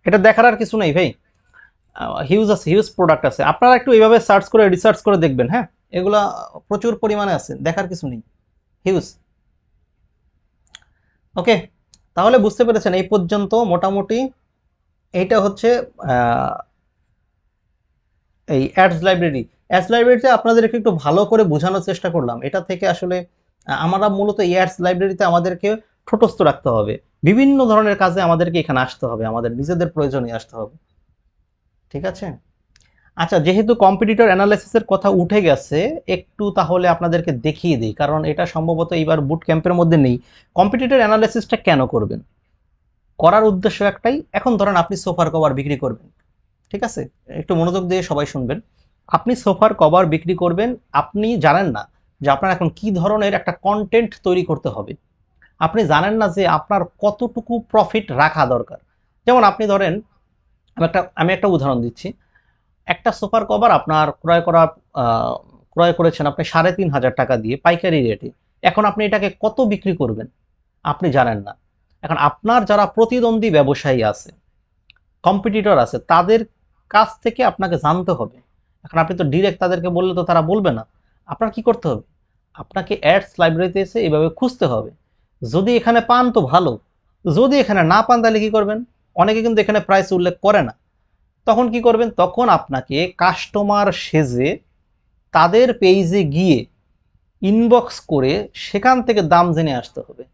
এটা দেখার আর কিছু নেই ভাই, হিউজ আছে, হিউজ প্রোডাক্ট আছে। আপনারা একটু এইভাবে সার্চ করে রিসার্চ করে দেখবেন। হ্যাঁ, এগুলা প্রচুর পরিমাণে আছে, দেখার কিছু নেই, হিউজ। ওকে, তাহলে বুঝতে পেরেছেন এই পর্যন্ত মোটামুটি। এইটা হচ্ছে এই অ্যাডস লাইব্রেরিতে আপনাদেরকে একটু ভালো করে বোঝানোর চেষ্টা করলাম। এটা থেকে আসলে আমরা মূলত এই অ্যাডস লাইব্রেরিতে আমাদেরকে ঠোঁটস্থ রাখতে হবে, বিভিন্ন ধরনের কাজে আমাদেরকে এখানে আসতে হবে, আমাদের নিজেদের প্রয়োজনে আসতে হবে। ঠিক আছে। আচ্ছা, যেহেতু কম্পিটিটর অ্যানালাইসিসের কথা উঠে গেছে, একটু তাহলে আপনাদেরকে দেখিয়ে দিই, কারণ এটা সম্ভবত এইবার বুট ক্যাম্পের মধ্যে নেই। কম্পিটিটর অ্যানালাইসিসটা কেন করবেন? করার উদ্দেশ্য একটাই। এখন ধরেন আপনি সোফার কভার বিক্রি করবেন, ঠিক আছে, একটু মনোযোগ দিয়ে সবাই শুনবেন। আপনি সোফার কভার বিক্রি করবেন, আপনি জানেন না যে আপনার এখন কি ধরনের একটা কন্টেন্ট তৈরি করতে হবে। আপনি জানেন না যে আপনার কতটুকু প্রফিট রাখা দরকার। যেমন আপনি ধরেন, আমি একটা উদাহরণ দিচ্ছি। একটা সোফার কভার আপনার ক্রয় করেছেন আপনি 3,500 টাকা দিয়ে পাইকারি রেটে। এখন আপনি এটাকে কত বিক্রি করবেন আপনি জানেন না। এখন আপনার যারা প্রতিদ্বন্দ্বী ব্যবসায়ী আছে, কম্পিটিটর আছে, তাদের কাছ থেকে আপনাকে জানতে হবে। এখন আপনি তো ডিরেক্ট তাদেরকে বললে তো তারা বলবে না। আপনার কি করতে হবে? আপনাকে অ্যাডস লাইব্রেরিতে এসে এভাবে খুঁজতে হবে। যদি এখানে পান তো ভালো, যদি এখানে না পান তাহলে কি করবেন? অনেকে কিন্তু এখানে প্রাইস উল্লেখ করে না। তখন কি করবেন? তখন আপনাকে কাস্টমার সেজে তাদের পেজে গিয়ে ইনবক্স করে সেখান থেকে দাম জেনে আসতে হবে।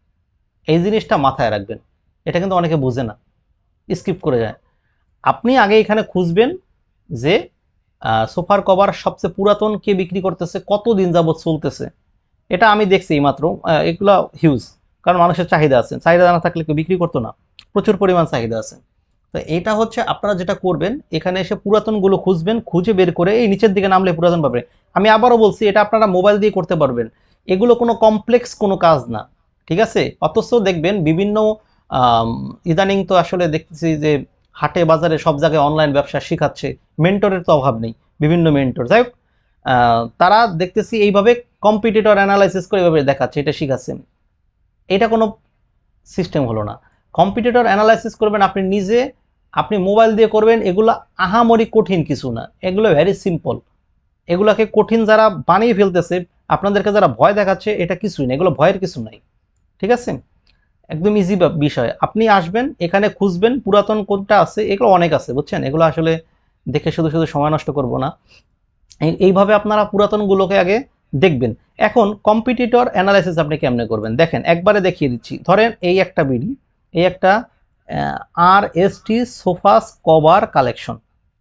এই জিনিসটা মাথায় রাখবেন, এটা কিন্তু অনেকে বোঝে না, স্কিপ করে যায়। আপনি আগে এখানে খুঁজবেন যে সোফার কভার সবচেয়ে পুরাতন কে বিক্রি করতেছে, কত দিন যাবত চলতেছে। এটা আমি দেখছি এইমাত্র, এগুলো হিউজ, কারণ মানুষের চাহিদা আছে, চাহিদা না থাকলে কেউ বিক্রি করতো না, প্রচুর পরিমাণ চাহিদা আছে। তো এটা হচ্ছে আপনারা যেটা করবেন, এখানে এসে পুরাতনগুলো খুঁজবেন, খুঁজে বের করে এই নিচের দিকে নামলে পুরাতন পাবে। আমি আবারও বলছি, এটা আপনারা মোবাইল দিয়ে করতে পারবেন, এগুলো কোনো কমপ্লেক্স কোনো কাজ না, ঠিক আছে। অথচ দেখবেন বিভিন্ন ইদানিং তো আসলে দেখতেছি যে হাটে বাজারে সব জায়গায় অনলাইন ব্যবসা শেখাচ্ছে, মেন্টরের তো অভাব নেই, বিভিন্ন মেন্টর। যাই হোক, তারা দেখতেছি এইভাবে কম্পিটিটর অ্যানালাইসিস করে এইভাবে দেখাচ্ছে, এটা শিখাচ্ছে। এটা কোনো সিস্টেম হলো না। কম্পিটিটর অ্যানালাইসিস করবেন আপনি নিজে, আপনি মোবাইল দিয়ে করবেন। এগুলো আহামরি কঠিন কিছু না, এগুলো ভেরি সিম্পল। এগুলোকে কঠিন যারা বানিয়ে ফেলতেছে, আপনাদেরকে যারা ভয় দেখাচ্ছে, এটা কিছুই না, এগুলো ভয়ের কিছু নাই, ঠিক আছে। একদম ইজি বিষয়। আপনি আসবেন এখানে, খুঁজবেন পুরাতন কোনটা আছে, এগুলো অনেক আছে বুঝছেন, এগুলো আসলে দেখে শুধু শুধু সময় নষ্ট করব না। এইভাবে আপনারা পুরাতনগুলোকে আগে দেখবেন। এখন কম্পিটিটর অ্যানালাইসিস আপনি কেমনে করবেন দেখেন, একবারে দেখিয়ে দিচ্ছি। ধরেন এই একটা বিডি, এই একটা RST সোফাস কভার কালেকশন,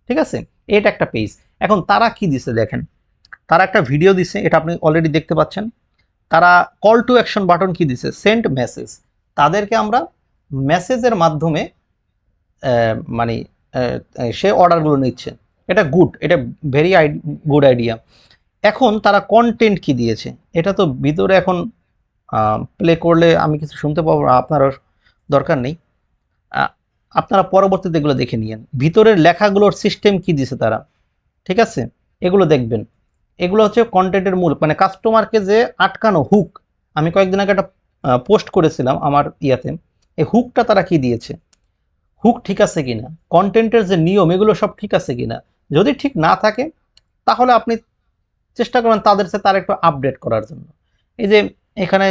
ঠিক আছে, এটা একটা পেজ। এখন তারা কি দিছে দেখেন, তারা একটা ভিডিও দিছে, এটা আপনি অলরেডি দেখতে পাচ্ছেন। তারা কল টু অ্যাকশন বাটন কি দিছে, সেন্ড মেসেজ। তাদেরকে আমরা মেসেজের মাধ্যমে মানে সে অর্ডারগুলো নিচ্ছে। এটা গুড, এটা ভেরি গুড আইডিয়া। এখন তারা কন্টেন্ট কি দিয়েছে, এটা তো ভিতরে এখন প্লে করলে আমি কিছু শুনতে পাবো, আপনার দরকার নেই। আপনারা পরবর্তীতে এগুলো দেখে নিয়েন, ভিতরের লেখাগুলোর সিস্টেম কি দিছে তারা, ঠিক আছে, এগুলো দেখবেন। এগুলো হচ্ছে কন্টেন্টের মূল, মানে কাস্টমারকে যে আটকানো হুক, আমি কয়েকদিন আগে একটা পোস্ট করেছিলাম আমার ইয়াতে, এই হুকটা তারা কি দিয়েছে, হুক ঠিক আছে কিনা, কন্টেন্টের যে নিয়ম এগুলো সব ঠিক আছে কিনা। যদি ঠিক না থাকে তাহলে আপনি চেষ্টা করবেন তাদের সাথে তার একটু আপডেট করার জন্য। এই যে এখানে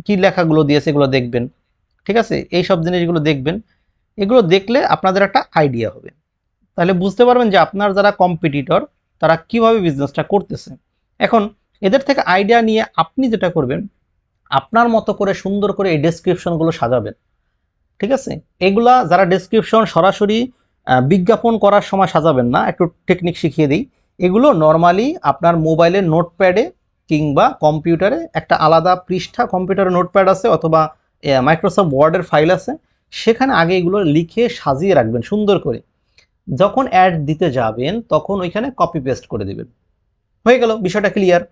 কি লেখাগুলো দিয়েছে এগুলো দেখবেন, ঠিক আছে, এই সব জিনিসগুলো দেখবেন। এগুলো দেখলে আপনাদের একটা আইডিয়া হবে, তাহলে বুঝতে পারবেন যে আপনার যারা কম্পিটিটর তারা কিভাবে বিজনেসটা করতেছে। এখন এদের থেকে আইডিয়া নিয়ে আপনি যেটা করবেন, আপনার মতো করে সুন্দর করে এই ডেসক্রিপশনগুলো সাজাবেন, ঠিক আছে। এগুলা যারা ডেসক্রিপশন সরাসরি বিজ্ঞাপন করার সময় সাজাবেন না, একটু টেকনিক শিখিয়ে দিই। এগুলো নর্মালি আপনার মোবাইলের নোটপ্যাডে কিংবা কম্পিউটারে একটা আলাদা পৃষ্ঠা, কম্পিউটারে নোটপ্যাড আছে অথবা মাইক্রোসফট ওয়ার্ডের ফাইল আছে, সেখানে আগে এগুলো লিখে সাজিয়ে রাখবেন সুন্দর করে। যখন অ্যাড দিতে যাবেন তখন ওইখানে কপি পেস্ট করে দিবেন, হয়ে গেল, বিষয়টা ক্লিয়ার।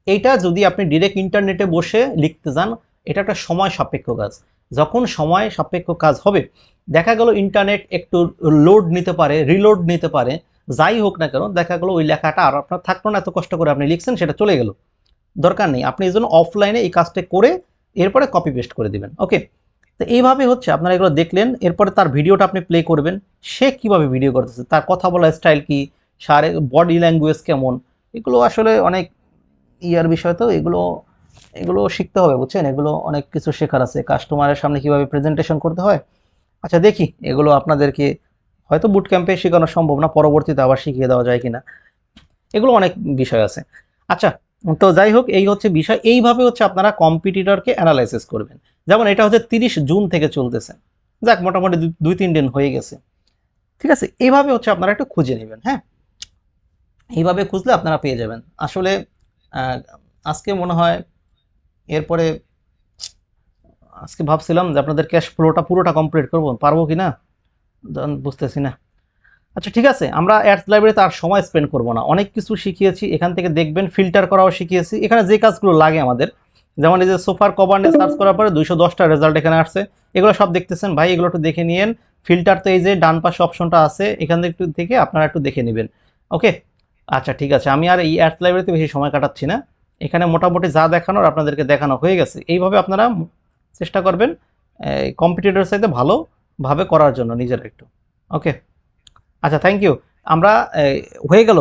এইটা যদি আপনি ডিরেক্ট ইন্টারনেটে বসে লিখতে যান, এটা একটা সময় সাপেক্ষ কাজ। যখন সময় সাপেক্ষ কাজ হবে, দেখা গেল ইন্টারনেট একটু লোড নিতে পারে, রিলোড নিতে পারে, যাই হোক না কেন, দেখা গেল ওই লেখাটা আর আপনার থাকলো না, এত কষ্ট করে আপনি লিখছেন সেটা চলে গেল, দরকার নেই। আপনি এই জন্য অফলাইনে এই কাজটা করে এরপরে কপি পেস্ট করে দিবেন। ওকে, তো এইভাবে হচ্ছে আপনারা এগুলো দেখলেন, এরপরে তার ভিডিওটা আপনি প্লে করবেন, সে কিভাবে ভিডিও করতেছে, তার কথা বলার স্টাইল কি, সারে বডি ল্যাঙ্গুয়েজ কেমন, এগুলো আসলে অনেক ইয়ার বিষয়, তো এগুলো এগুলো শিখতে হবে, বুঝছেন, এগুলো অনেক কিছু শেখার আছে, কাস্টমারের সামনে কিভাবে প্রেজেন্টেশন করতে হয়। আচ্ছা দেখি এগুলো আপনাদেরকে হয়তো বুট ক্যাম্পে শেখানো সম্ভব না, পরবর্তীতে আবার শিখিয়ে দেওয়া যায় কিনা, এগুলো অনেক বিষয় আছে। আচ্ছা, তো যাই হোক, এই হচ্ছে বিষয়, এইভাবে হচ্ছে আপনারা কম্পিটিটরকে অ্যানালাইসিস করবেন। যেমন এটা হচ্ছে 30 জুন থেকে চলতেছে, যাক মোটামুটি 2-3 দিন হয়ে গেছে, ঠিক আছে। এইভাবে হচ্ছে আপনারা একটু খুঁজে নেবেন, হ্যাঁ, এইভাবে খুঁজলে আপনারা পেয়ে যাবেন। আসলে আজকে মনে হয় এরপরে, আজকে ভাবছিলাম যে আপনাদের ক্যাশ ফ্লোটা পুরোটা কমপ্লিট করবো, পারবো কি না বুঝতেছি না। আচ্ছা ঠিক আছে, আমরা অ্যাডস লাইব্রেরিতে আর সময় স্পেন্ড করব না, অনেক কিছু শিখিয়েছি এখান থেকে, দেখবেন ফিল্টার করাও শিখিয়েছি। এখানে যে কাজগুলো লাগে আমাদের, যেমন এই যে সোফার কভার নিয়ে সার্চ করার পরে 210টা রেজাল্ট এখানে আসছে, এগুলো সব দেখতেছেন ভাই, এগুলো একটু দেখে নিয়েন। ফিল্টার তো এই যে ডান পাশে অপশনটা আছে, এখান থেকে একটু থেকে আপনারা একটু দেখে নেবেন। ওকে, আচ্ছা ঠিক আছে, আমি আর এই অ্যাডস লাইব্রেরিতে বেশি সময় কাটাচ্ছি না, এখানে মোটামুটি যা দেখানোর আপনাদেরকে দেখানো হয়ে গেছে। এইভাবে আপনারা চেষ্টা করবেন কম্পিটিটরের সাথে ভালোভাবে করার জন্য নিজেরা একটু। ওকে, আচ্ছা থ্যাংক ইউ। আমরা হয়ে গেল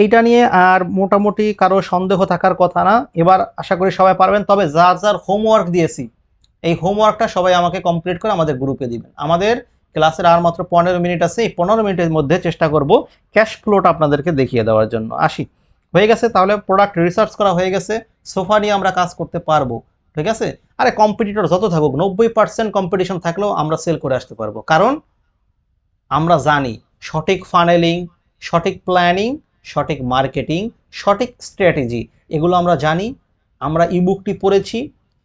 এইটা নিয়ে, আর মোটামুটি কারো সন্দেহ থাকার কথা না, এবার আশা করি সবাই পারবেন। তবে যার যার হোমওয়ার্ক দিয়েছি, এই হোমওয়ার্কটা সবাই আমাকে কমপ্লিট করে আমাদের গ্রুপে দিবেন। আমাদের ক্লাসের আর মাত্র 15 মিনিট আছে, এই 15 মিনিটের মধ্যে চেষ্টা করব ক্যাশ ফ্লোটা আপনাদেরকে দেখিয়ে দেওয়ার জন্য। আসি, হয়ে গেছে, তাহলে প্রোডাক্ট রিসার্চ করা হয়ে গেছে, সোফা নিয়ে আমরা কাজ করতে পারবো, ঠিক আছে। আরে কম্পিটিটর যত থাকুক, 90% কম্পিটিশন থাকলেও আমরা সেল করে আসতে পারবো, কারণ আমরা জানি সঠিক ফানেলিং, সঠিক প্ল্যানিং, সঠিক মার্কেটিং, সঠিক স্ট্র্যাটেজি, এগুলো আমরা জানি। আমরা ইবুকটি পড়েছি,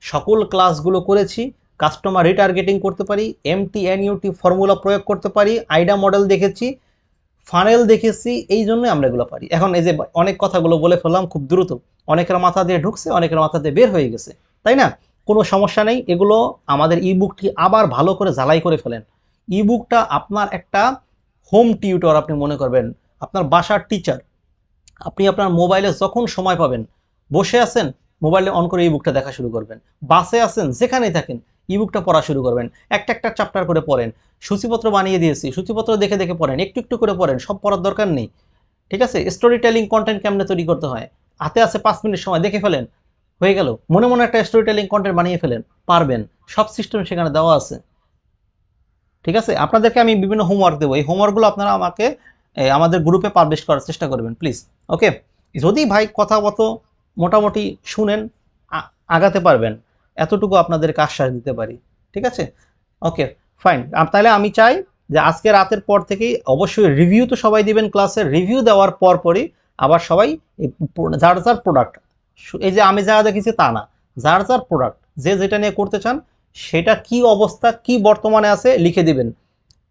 সকল ক্লাসগুলো করেছি, কাস্টমার রিটার্গেটিং করতে পারি, MTNUT ফর্মুলা প্রয়োগ করতে পারি, আইডা মডেল দেখেছি, ফানেল দেখেছি, এই জন্যই আমরা এগুলো পারি। এখন এই যে অনেক কথাগুলো বলে ফেললাম খুব দ্রুত, অনেকের মাথা দিয়ে ঢুকছে, অনেকের মাথা দিয়ে বের হয়ে গেছে, তাই না? কোনো সমস্যা নেই, এগুলো আমাদের ইবুকটি আবার ভালো করে ঝালাই করে ফেলেন। ইবুকটা আপনার একটা হোম টিউটর আপনি মনে করবেন, আপনার বাসার টিচার। আপনি আপনার মোবাইলে যখন সময় পাবেন, বসে আছেন, মোবাইলে অন করে ইবুকটা দেখা শুরু করবেন, বাসে আছেন, যেখানেই থাকেন, ইবুকটা পড়া শুরু করবেন, একটা একটা চ্যাপ্টার করে পড়েন। সূচিপত্র বানিয়ে দিয়েছি, সূচিপত্র দেখে দেখে পড়েন, একটু একটু করে পড়েন, সব পড়ার দরকার নেই, ঠিক আছে। স্টোরি টেলিং কন্টেন্ট কেমনে তৈরি করতে হয়, হাতে আছে 5 মিনিট সময়, দেখে ফেলেন, হয়ে গেল। মনে মনে একটা স্টোরি টেলিং কন্টেন্ট বানিয়ে ফেলেন, পারবেন, সব সিস্টেম সেখানে দেওয়া আছে, ঠিক আছে। আপনাদেরকে আমি বিভিন্ন হোমওয়ার্ক দেবো, এই হোমওয়ার্কগুলো আপনারা আমাকে আমাদের গ্রুপে পাবলিশ করার চেষ্টা করবেন প্লিজ। ওকে, যদি ভাই কথা মতো মোটামুটি শুনেন, আগাতে পারবেন, এতটুকু আপনাদেরকে আশ্বাস দিতে পারি, ঠিক আছে। ওকে ফাইন, তাহলে আমি চাই যে আজকে রাতের পর থেকেই অবশ্যই রিভিউ তো সবাই দিবেন, ক্লাসের রিভিউ দেওয়ার পরই আবার সবাই যার যার প্রোডাক্ট, এই যে আমি যা দেখেছি তা না, যার যার প্রোডাক্ট যে যেটা নিয়ে করতে চান, সেটা কি অবস্থা কি বর্তমানে আছে লিখে দিবেন,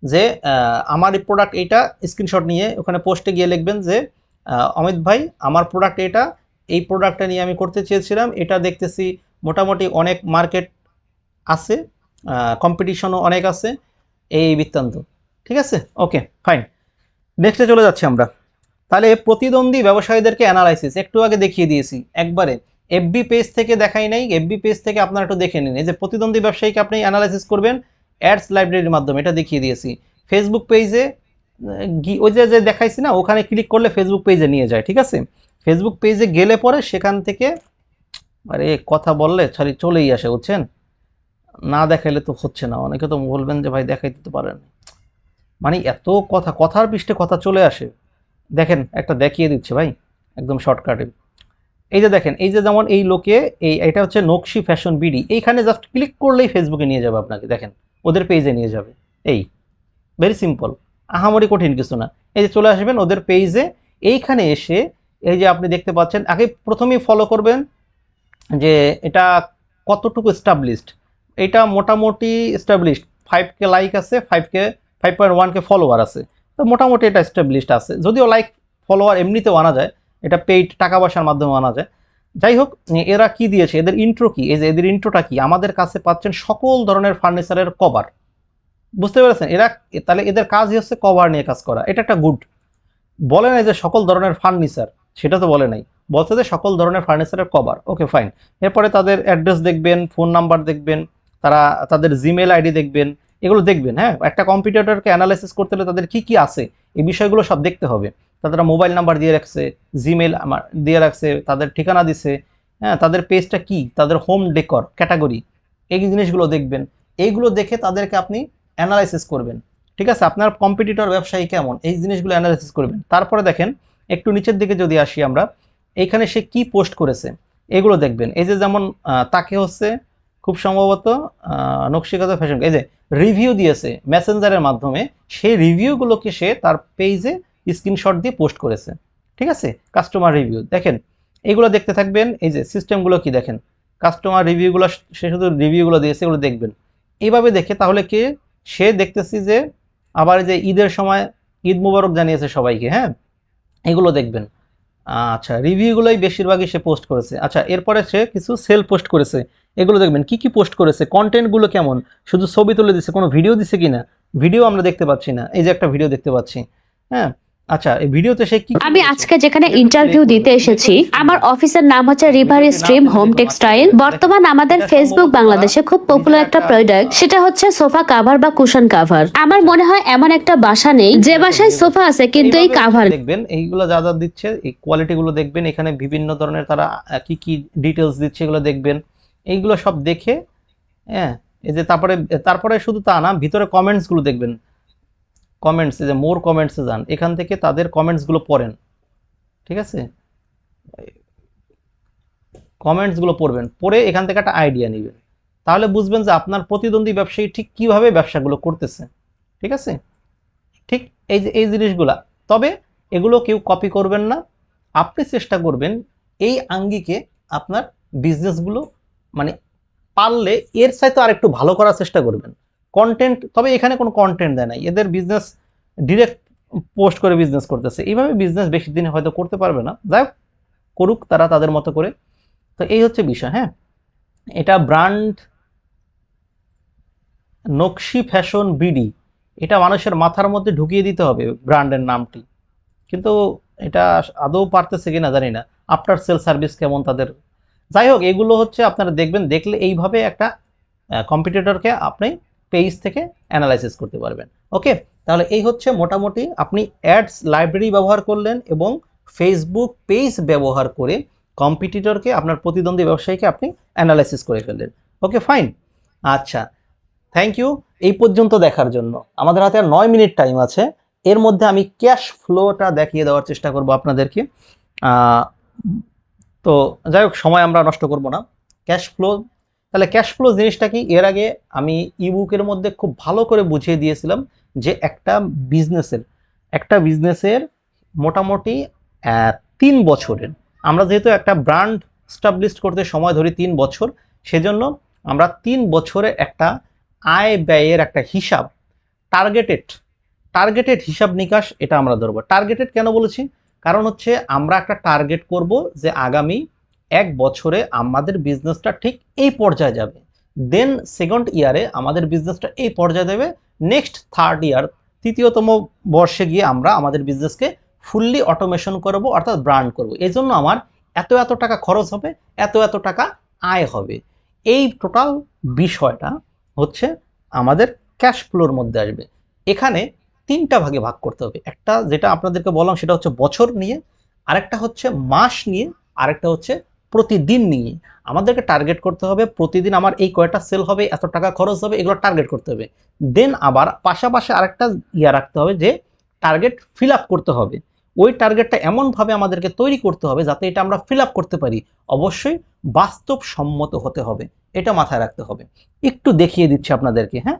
যে আমার এই প্রোডাক্ট এইটা, স্ক্রিনশট নিয়ে ওখানে পোস্টে গিয়ে লিখবেন যে অমিত ভাই আমার প্রোডাক্ট এটা, এই প্রোডাক্টটা নিয়ে আমি করতে চেয়েছিলাম, এটা দেখতেছি মোটামুটি অনেক মার্কেট আছে, কম্পিটিশনও অনেক আছে, এই বৃত্তান্ত। ঠিক আছে, ওকে ফাইন, নেক্সটে চলে যাচ্ছি আমরা। তাহলে প্রতিদ্বন্দ্বী ব্যবসায়ীদেরকে অ্যানালাইসিস একটু আগে দেখিয়ে দিয়েছি একবারে, এফবি পেজ থেকে দেখাই নাই, এফবি পেজ থেকে আপনারা একটু দেখে নিন। এই যে প্রতিদ্বন্দ্বী ব্যবসায়ীকে আপনি অ্যানালাইসিস করবেন অ্যাডস লাইব্রেরির মাধ্যমে, এটা দেখিয়ে দিয়েছি। ফেসবুক পেজে ওই যে দেখাইছি না, ওখানে ক্লিক করলে ফেসবুক পেজে নিয়ে যায়। ঠিক আছে, ফেসবুক পেজে গেলে পরে সেখান থেকে, আরে কথা বললে চলেই আসে, বুঝছেন, না দেখাইলে তো হচ্ছে না। অনেকে তো বলবেন যে ভাই দেখাইতে তো পারেন, মানে এত কথা, কথার পৃষ্ঠে কথা চলে আসে। দেখেন একটা দেখিয়ে দিচ্ছে ভাই একদম শর্টকাটে। এই যে দেখেন, এই যে যেমন এই লোকে এটা হচ্ছে নকশি ফ্যাশন বিডি, এইখানে জাস্ট ক্লিক করলেই ফেসবুকে নিয়ে যাবে আপনাকে, দেখেন ওদের পেজে নিয়ে যাবে। এই ভেরি সিম্পল, আহামরি কঠিন কিছু না। এই যে চলে আসবেন ওদের পেজে, এইখানে এসে এই যে আপনি দেখতে পাচ্ছেন, আগে প্রথমেই ফলো করবেন যে এটা কতটুকু এস্টাবলিশড। এটা মোটামুটি এস্টাবলিশড, 5K লাইক আছে, 5.1K ফলোয়ার আছে, তো মোটামুটি এটা এস্টাবলিশড আছে। যদিও লাইক ফলোয়ার এমনিতেও আনা যায়, এটা পেইড টাকা পয়সার মাধ্যমে আনা যায়। যাই হোক, এরা কি দিয়েছে, এদের ইন্ট্রো কি, এই যে এদের ইন্ট্রোটা কি, আমাদের কাছে পাচ্ছেন সকল ধরনের ফার্নিচারের কভার। বুঝতে পেরেছেন, এরা তাহলে এদের কাজই হচ্ছে কভার নিয়ে কাজ করা, এটা একটা গুড। বলে নাই যে সকল ধরনের ফার্নিচার, সেটা তো বলে নাই, বলছে যে সকল ধরনের ফার্নিচারের কভার। Okay fine. এরপরে তাদের অ্যাড্রেস দেখবেন, ফোন নাম্বার দেখবেন, তাদের জিমেল আইডি দেখবেন, এগুলো দেখবেন। হ্যাঁ, একটা কম্পিউটারকে অ্যানালাইসিস করতে হলে তাদের কি কি আছে এই বিষয়গুলো সব দেখতে হবে। তাদের মোবাইল নাম্বার দিয়ে রাখছে, জিমেল দিয়ে রাখছে, তাদের ঠিকানা দিছে, হ্যাঁ, তাদের পেজটা কি, তাদের হোম ডেকর ক্যাটাগরি, এই জিনিসগুলো দেখবেন। এইগুলো দেখে তাদেরকে আপনি অ্যানালাইসিস করবেন। ঠিক আছে, আপনার কম্পিটিটর ব্যবসায়ী কেমন, এই জিনিসগুলো অ্যানালাইসিস করবেন। তারপরে দেখেন একটু নিচের দিকে যদি আসি আমরা, এইখানে সে কি পোস্ট করেছে এগুলো দেখবেন। এই যে যেমন তাকে হচ্ছে খুব সম্ভবত নকশিকাঁথ ফ্যাশন, এই যে রিভিউ দিয়েছে মেসেঞ্জারের মাধ্যমে, সেই রিভিউগুলোকে সে তার পেজে স্ক্রিনশট দিয়ে পোস্ট করেছে। ঠিক আছে, কাস্টমার রিভিউ দেখেন, এইগুলো দেখতে থাকবেন। এই যে সিস্টেমগুলো কি দেখেন, কাস্টমার রিভিউগুলো, সে শুধু রিভিউগুলো দিয়েছে, এগুলো দেখবেন। এইভাবে দেখে তাহলে কি সে দেখতেছি যে আবার যে ঈদের সময় ঈদ মুবারক জানিয়েছে সবাইকে, হ্যাঁ, এগুলো দেখবেন। আচ্ছা, রিভিউগুলোই বেশিরভাগই সে পোস্ট করেছে। আচ্ছা, এরপরে সে কিছু সেল পোস্ট করেছে, এগুলো দেখবেন কি কি পোস্ট করেছে, কন্টেন্টগুলো কেমন, শুধু ছবি তুলে দিছে, কোনো ভিডিও দিছে কিনা, ভিডিও আমরা দেখতে পাচ্ছি না। এই যে একটা ভিডিও দেখতে পাচ্ছি, হ্যাঁ। আচ্ছা, এই ভিডিওতে সে কি আমি আজকে যেখানে ইন্টারভিউ দিতে এসেছি, আমার অফিসের নাম হচ্ছে রিভার স্ট্রিম হোম টেক্সটাইল। বর্তমান আমাদের ফেসবুক বাংলাদেশে খুব পপুলার একটা প্রোডাক্ট, সেটা হচ্ছে সোফা কাভার বা কুশন কাভার। আমার মনে হয় এমন একটা বাসা নেই যে বাসায় সোফা আছে কিন্তু এই কাভার দেখবেন। এইগুলো যা যা দিচ্ছে, এই কোয়ালিটিগুলো দেখবেন, এখানে বিভিন্ন ধরনের তারা কি কি ডিটেলস দিচ্ছে এগুলো দেখবেন। এইগুলো সব দেখে, হ্যাঁ, এই যে তারপরে শুধু তা না, ভিতরে কমেন্টসগুলো দেখবেন। কমেন্টস, এই যে মোর কমেন্টসে যান, এখান থেকে তাদের কমেন্টসগুলো পড়েন। ঠিক আছে, কমেন্টসগুলো পড়বেন, পড়ে এখান থেকে একটা আইডিয়া নেবেন, তাহলে বুঝবেন যে আপনার প্রতিদ্বন্দ্বী ব্যবসায়ী ঠিক কিভাবে ব্যবসাগুলো করতেছে। ঠিক আছে, ঠিক এই যে এই জিনিসগুলা, তবে এগুলো কেউ কপি করবেন না। আপনি চেষ্টা করবেন এই আঙ্গিকে আপনার বিজনেসগুলো, মানে পারলে এর চাইতে আর একটু ভালো করার চেষ্টা করবেন। কন্টেন্ট, তবে এখানে কোনো কন্টেন্ট দেয় নাই, এদের বিজনেস ডিরেক্ট পোস্ট করে বিজনেস করতেছে, এইভাবে বিজনেস বেশি দিন হয়তো করতে পারবে না। যাই হোক, করুক তারা তাদের মতো করে। তো এই হচ্ছে বিষয়। হ্যাঁ, এটা ব্র্যান্ড নকশি ফ্যাশন বিডি, এটা মানুষের মাথার মধ্যে ঢুকিয়ে দিতে হবে ব্র্যান্ডের নামটি, কিন্তু এটা আদৌ পারতেছে কিনা জানি না। আফটার সেল সার্ভিস কেমন তাদের। যাই হোক, এগুলো হচ্ছে আপনারা দেখবেন, দেখলে এইভাবে একটা কম্পিটিটরকে আপনি পেজ থেকে অ্যানালাইসিস করতে পারবেন। ওকে, তাহলে এই হচ্ছে মোটামুটি আপনি অ্যাডস লাইব্রেরি ব্যবহার করলেন এবং ফেসবুক পেজ ব্যবহার করে কম্পিটিটরকে, আপনার প্রতিদ্বন্দ্বী ব্যবসায়ীকে আপনি অ্যানালাইসিস করে ফেললেন। Okay fine. আচ্ছা, থ্যাংক ইউ এই পর্যন্ত দেখার জন্য। আমাদের হাতে আর 9 মিনিট টাইম আছে, এর মধ্যে আমি ক্যাশ ফ্লোটা দেখিয়ে দেওয়ার চেষ্টা করব আপনাদেরকে। তো যাই হোক, সময় আমরা নষ্ট করব না। ক্যাশ ফ্লো, তাহলে ক্যাশ ফ্লো জিনিসটা কি, এর আগে আমি ইবুকের মধ্যে খুব ভালো করে বুঝিয়ে দিয়েছিলাম যে একটা বিজনেসের মোটামুটি 3 বছরের, আমরা যেহেতু একটা ব্র্যান্ড স্টাবলিশ করতে সময় ধরি 3 বছর, সেজন্য আমরা 3 বছরে একটা আয় ব্যয়ের একটা হিসাব, টার্গেটেড হিসাব নিকাশ, এটা আমরা ধরবো। টার্গেটেড কেন বলেছি, কারণ হচ্ছে আমরা একটা টার্গেট করব যে আগামী 1 বছরে আমাদের বিজনেসটা ঠিক এই পর্যায়ে যাবে, দেন সেকেন্ড ইয়ারে আমাদের বিজনেসটা এই পর্যায়ে দেবে, নেক্সট থার্ড ইয়ার, তৃতীয়তম বর্ষে গিয়ে আমরা আমাদের বিজনেসকে ফুললি অটোমেশন করব, অর্থাৎ ব্র্যান্ড করব। এই জন্য আমার এত এত টাকা খরচ হবে, এত এত টাকা আয় হবে। এই টোটাল বিষয়টা হচ্ছে আমাদের ক্যাশ ফ্লোর মধ্যে আসবে। এখানে তিনটা ভাগে ভাগ করতে হবে। একটা যেটা আপনাদেরকে বললাম সেটা হচ্ছে বছর নিয়ে, আরেকটা হচ্ছে মাস নিয়ে, আরেকটা হচ্ছে প্রতিদিন নিয়ে। আমাদেরকে টার্গেট করতে হবে প্রতিদিন আমার এই কয়টা সেল হবে, এত টাকা খরচ হবে, এগুলো টার্গেট করতে হবে। দেন আবার পাশাপাশি আরেকটা রাখতে হবে যে টার্গেট ফিল আপ করতে হবে। ওই টার্গেটটা এমনভাবে আমাদেরকে তৈরি করতে হবে যাতে এটা আমরা ফিল আপ করতে পারি। অবশ্যই বাস্তবসম্মত হতে হবে, এটা মাথায় রাখতে হবে। একটু দেখিয়ে দিচ্ছি আপনাদেরকে, হ্যাঁ।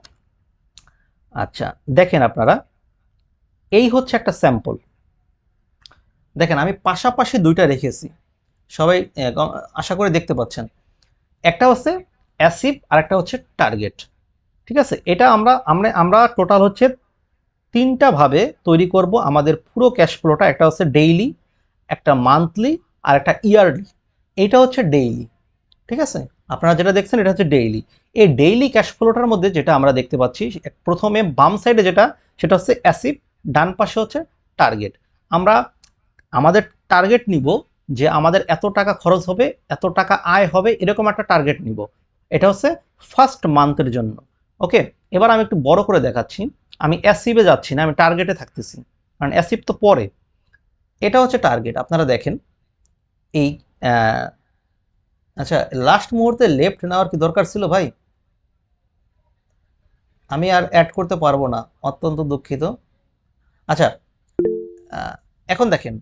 আচ্ছা দেখেন আপনারা, এই হচ্ছে একটা স্যাম্পল। দেখেন আমি পাশাপাশি দুইটা রেখেছি, সবাই আশা করে দেখতে পাচ্ছেন। একটা হচ্ছে অ্যাসিভ আর একটা হচ্ছে টার্গেট, ঠিক আছে। এটা আমরা আমরা আমরা টোটাল হচ্ছে তিনটা ভাবে তৈরি করব আমাদের পুরো ক্যাশ ফ্লোটা। একটা হচ্ছে ডেইলি, একটা মান্থলি, আর একটা ইয়ারলি। এইটা হচ্ছে ডেইলি, ঠিক আছে। আপনারা যেটা দেখছেন এটা হচ্ছে ডেইলি। এই ডেইলি ক্যাশ ফ্লোটার মধ্যে যেটা আমরা দেখতে পাচ্ছি, প্রথমে বাম সাইডে যেটা, সেটা হচ্ছে অ্যাসিভ, ডান পাশে হচ্ছে টার্গেট। আমরা আমাদের টার্গেট নিব যে আমাদের এত টাকা খরচ হবে, এত টাকা আয় হবে, এরকম একটা টার্গেট নিব। এটা হচ্ছে ফার্স্ট মান্থের জন্য। ওকে, এবার আমি একটু বড় করে দেখাচ্ছি। আমি অ্যাসিভে যাচ্ছি না, আমি টার্গেটে থাকতেছি, কারণ অ্যাসিভ তো পরে। এটা হচ্ছে টার্গেট। আপনারা দেখেন এই আচ্ছা, লাস্ট মুহূর্তে লেফট নেওয়ার কি দরকার ছিল ভাই? আমি আর অ্যাড করতে পারবো না, অত্যন্ত দুঃখিত। আচ্ছা, এখন দেখেন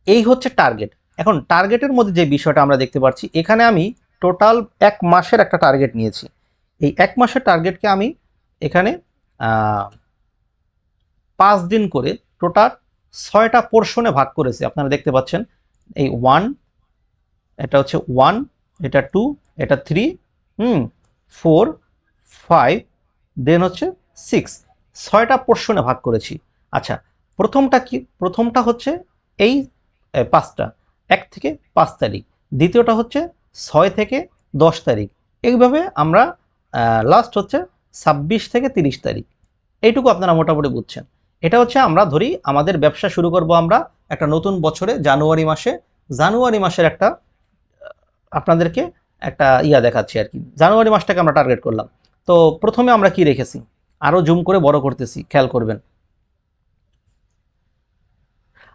এই হচ্ছে টার্গেট। এখন টার্গেটের মধ্যে যে বিষয়টা আমরা দেখতে পাচ্ছি, এখানে আমি টোটাল 1 মাসের একটা টার্গেট নিয়েছি। এই 1 মাসের টার্গেটকে আমি এখানে 5 দিন করে টোটাল 6টা পোর্শনে ভাগ করেছি। আপনারা দেখতে পাচ্ছেন এই 1, এটা হচ্ছে 1, এটা 2, এটা 3, 4, 5, দেন হচ্ছে 6, 6টা পোর্শনে ভাগ করেছি। আচ্ছা, প্রথমটা কি? প্রথমটা হচ্ছে এই 5টা, 1 থেকে 5 তারিখ। দ্বিতীয়টা হচ্ছে 6 থেকে 10 তারিখ। এইভাবে আমরা লাস্ট হচ্ছে 26 থেকে 30 তারিখ। এইটুকু আপনারা মোটামুটি বুঝছেন। এটা হচ্ছে আমরা ধরি আমাদের ব্যবসা শুরু করব আমরা একটা নতুন বছরে জানুয়ারি মাসে। জানুয়ারি মাসের একটা আপনাদেরকে একটা দেখাচ্ছি আর কি। জানুয়ারি মাসটাকে আমরা টার্গেট করলাম। তো প্রথমে আমরা কি রেখেছি, আরও জুম করে বড় করতেছি, খেয়াল করবেন।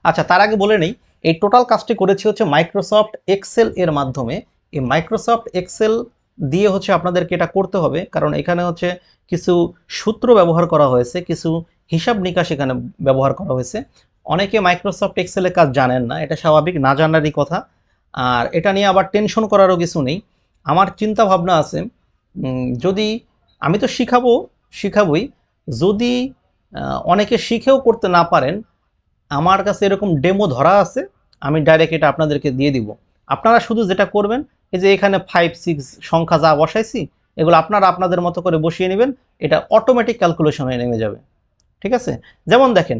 আচ্ছা, তার আগে বলে নেই, এই টোটাল কাজটি করেছি হচ্ছে মাইক্রোসফট এক্সেল এর মাধ্যমে। এই মাইক্রোসফট এক্সেল দিয়ে হচ্ছে আপনাদেরকে এটা করতে হবে, কারণ এখানে হচ্ছে কিছু সূত্র ব্যবহার করা হয়েছে, কিছু হিসাব নিকাশ এখানে ব্যবহার করা হয়েছে। অনেকে মাইক্রোসফট এক্সেলের কাজ জানেন না, এটা স্বাভাবিক, না জানারই কথা। আর এটা নিয়ে আবার টেনশন করারও কিছু নেই। আমার চিন্তা ভাবনা আছে, যদি আমি তো শিখাবই, যদি অনেকে শিখেও করতে না পারেন, আমার কাছে এরকম ডেমো ধরা আছে, আমি ডাইরেক্ট এটা আপনাদেরকে দিয়ে দিব। আপনারা শুধু যেটা করবেন, এই যে এখানে 5, 6 সংখ্যা যা বসাইছি, এগুলো আপনারা আপনাদের মতো করে বসিয়ে নেবেন, এটা অটোমেটিক ক্যালকুলেশন হয়ে নেমে যাবে, ঠিক আছে। যেমন দেখেন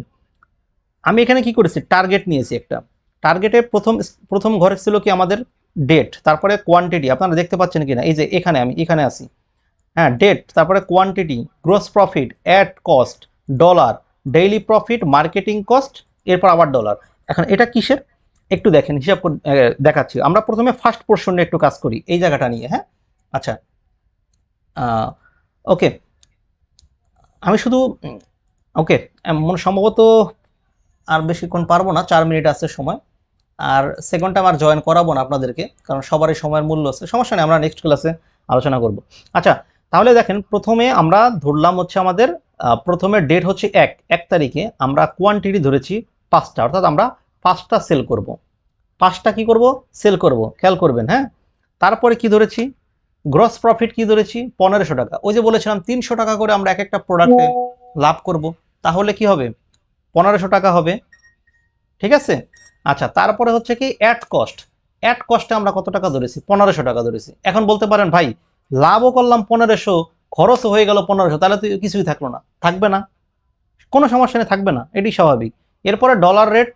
আমি এখানে কি করেছি, টার্গেট নিয়েছি একটা। টার্গেটে প্রথম ঘরে ছিল কি আমাদের ডেট, তারপরে কোয়ান্টিটি। আপনারা দেখতে পাচ্ছেন কিনা, এই যে আমি এখানে আছি, হ্যাঁ, ডেট, তারপরে quantity, gross profit, add cost, dollar, daily profit, marketing cost, এরপর আবার ডলার। এখন এটা কিসের একটু দেখেন, হিসাব দেখাচ্ছি। আমরা প্রথমে ফার্স্ট পোর্শনে একটু কাজ করি এই জায়গাটা নিয়ে, হ্যাঁ। আচ্ছা, ওকে, আমি শুধু ওকে, সম্ভবত আর বেশিক্ষণ পারবো না, 4 মিনিট আছে সময়। আর সেকেন্ডটা আমার জয়েন করাবো না আপনাদেরকে, কারণ সবারই সময়ের মূল্য আছে। সমস্যা নেই, আমরা নেক্সট ক্লাসে আলোচনা করব। আচ্ছা, তাহলে দেখেন প্রথমে আমরা ধরলাম হচ্ছে আমাদের প্রথমে ডেট হচ্ছে 1 তারিখে আমরা কোয়ান্টিটি ধরেছি 5টা, অর্থাৎ আমরা 5টা সেল করব। 5টা কি করব, সেল করব, খেয়াল করবেন, হ্যাঁ। তারপরে কি ধরেছি, গ্রস প্রফিট কি ধরেছি, 1500 টাকা। ওই যে বলেছিলাম 300 টাকা করে আমরা এক একটা প্রোডাক্টে লাভ করব, তাহলে কি হবে, 1500 টাকা হবে, ঠিক আছে। আচ্ছা, তারপরে হচ্ছে কি অ্যাড কস্টে আমরা কত টাকা ধরেছি, 1500 টাকা ধরেছি। এখন বলতে পারেন ভাই লাভও করলাম 1500, খরচও হয়ে গেল 1500, তাহলে তো কিছুই থাকলো না। থাকবে না, কোনো সমস্যা নেই, থাকবে না, এটি স্বাভাবিক। এরপরে ডলার রেট,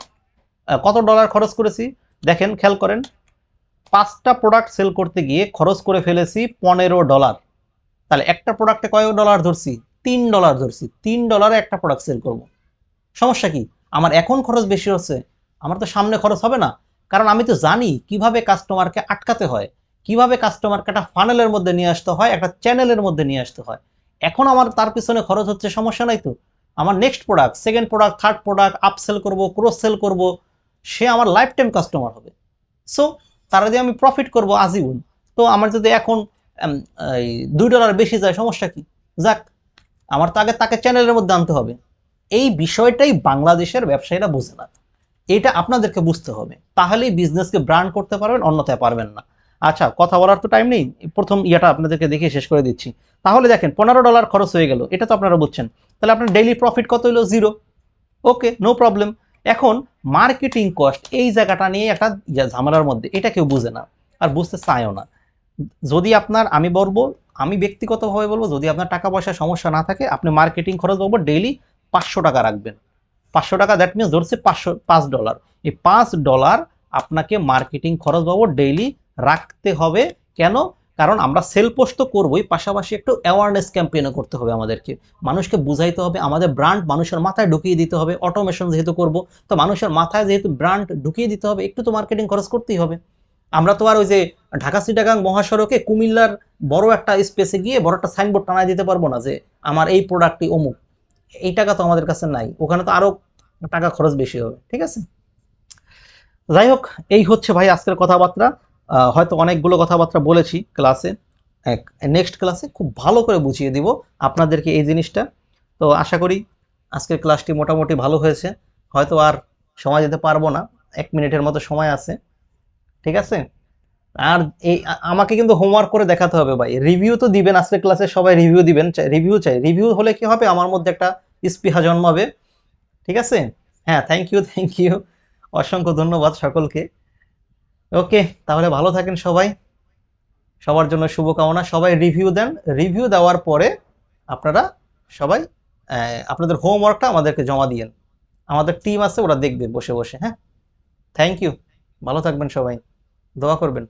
কত ডলার খরচ করেছি দেখেন, খেয়াল করেন। 5টা প্রোডাক্ট সেল করতে গিয়ে খরচ করে ফেলেছি $15। তাহলে একটা প্রোডাক্টে কয় ডলার ধরছি, $3 ধরছি, $3 একটা প্রোডাক্ট সেল করব, সমস্যা কি? আমার এখন খরচ বেশি হচ্ছে, আমার তো সামনে খরচ হবে না, কারণ আমি তো জানি কিভাবে কাস্টমারকে আটকাতে হয়, কিভাবে কাস্টমারকে একটা ফানেলের মধ্যে নিয়ে আসতে হয়, একটা চ্যানেলের মধ্যে নিয়ে আসতে হয়। এখন আমার তার পিছনে খরচ হচ্ছে, সমস্যা নাই তো। আমার next product, second product, third product upsell করব, ক্রস সেল করব, সে আমার লাইফ টাইম কাস্টমার হবে। সো তারা দিয়ে আমি প্রফিট করব আজীবন। তো আমার যদি এখন এই $2 বেশি যায়, সমস্যা কি? যাক, আমার তো আগে তাকে চ্যানেলের মধ্যে আনতে হবে। এই বিষয়টাই বাংলাদেশের ব্যবসায়ীরা বোঝে না। এটা আপনাদেরকে বুঝতে হবে, তাহলেই বিজনেসকে ব্র্যান্ড করতে পারবেন, অন্যথায় পারবেন না। আচ্ছা, কথা বলার তো টাইম নেই, প্রথম ইয়েটা আপনাদেরকে দেখে শেষ করে দিচ্ছি। তাহলে দেখেন, $15 খরচ হয়ে গেল, এটা তো আপনারা বুঝছেন। তাহলে আপনার ডেইলি প্রফিট কত হলো? 0। ওকে, নো প্রবলেম। এখন মার্কেটিং কস্ট, এই জায়গাটা নিয়ে একটা ঝামেলার মধ্যে, এটা কেউ বুঝে না আর বুঝতে চায়ও না। যদি আপনার, আমি ব্যক্তিগতভাবে বলবো, যদি আপনার টাকা পয়সা সমস্যা না থাকে, আপনি মার্কেটিং খরচ বলবো ডেইলি $500 রাখবেন। $500, দ্যাট মিনস ধরছে $5। এই $5 আপনাকে মার্কেটিং খরচ পাবো ডেইলি রাখতে হবে। কেন? কারণ আমরা সেল পোস্ট তো করবোই, পাশাপাশি একটু অ্যাওয়ারনেস ক্যাম্পেইনও করতে হবে আমাদেরকে। মানুষকে বুঝাইতে হবে, আমাদের ব্র্যান্ড মানুষের মাথায় ঢুকিয়ে দিতে হবে। অটোমেশন যেহেতু করব, তো মানুষের মাথায় যেহেতু ব্র্যান্ড ঢুকিয়ে দিতে হবে, একটু তো মার্কেটিং খরচ করতেই হবে। আমরা তো আর ওই যে ঢাকা চিটাগাং মহাসড়কে কুমিল্লার বড় একটা স্পেসে গিয়ে বড় একটা সাইনবোর্ড টানায় দিতে পারবো না যে আমার এই প্রোডাক্টটি অমুক। এই টাকা তো আমাদের কাছে নাই, ওখানে তো আরো টাকা খরচ বেশি হবে। ঠিক আছে, যাই হোক, এই হচ্ছে ভাই আজকের কথাবার্তা। হয়তো অনেকগুলো কথাবার্তা বলেছি ক্লাসে, নেক্সট ক্লাসে খুব ভালো করে বুঝিয়ে দিব আপনাদেরকে এই জিনিসটা। তো আশা করি আজকের ক্লাসটি মোটামুটি ভালো হয়েছে। হয়তো আর সময় দিতে পারবো না, 1 মিনিটের মতো সময় আছে। ঠিক আছে, আর এই আমাকে কিন্তু হোমওয়ার্ক করে দেখাতে হবে ভাই, রিভিউ তো দিবেন আজকের ক্লাসে, সবাই রিভিউ দিবেন, রিভিউ চাই। রিভিউ হলে কি হবে, আমার মধ্যে একটা স্পৃহা জন্মাবে। ঠিক আছে, হ্যাঁ, থ্যাংক ইউ, থ্যাংক ইউ, অসংখ্য ধন্যবাদ সকলকে। ওকে, তাহলে ভালো থাকেন সবাই, সবার জন্য শুভকামনা। সবাই রিভিউ দেন, রিভিউ দেওয়ার পরে আপনারা সবাই আপনাদের হোমওয়ার্কটা আমাদেরকে জমা দিয়েন। আমাদের টিম আছে, ওরা দেখবে বসে বসে। হ্যাঁ, থ্যাংক ইউ, ভালো থাকবেন সবাই, দোয়া করবেন।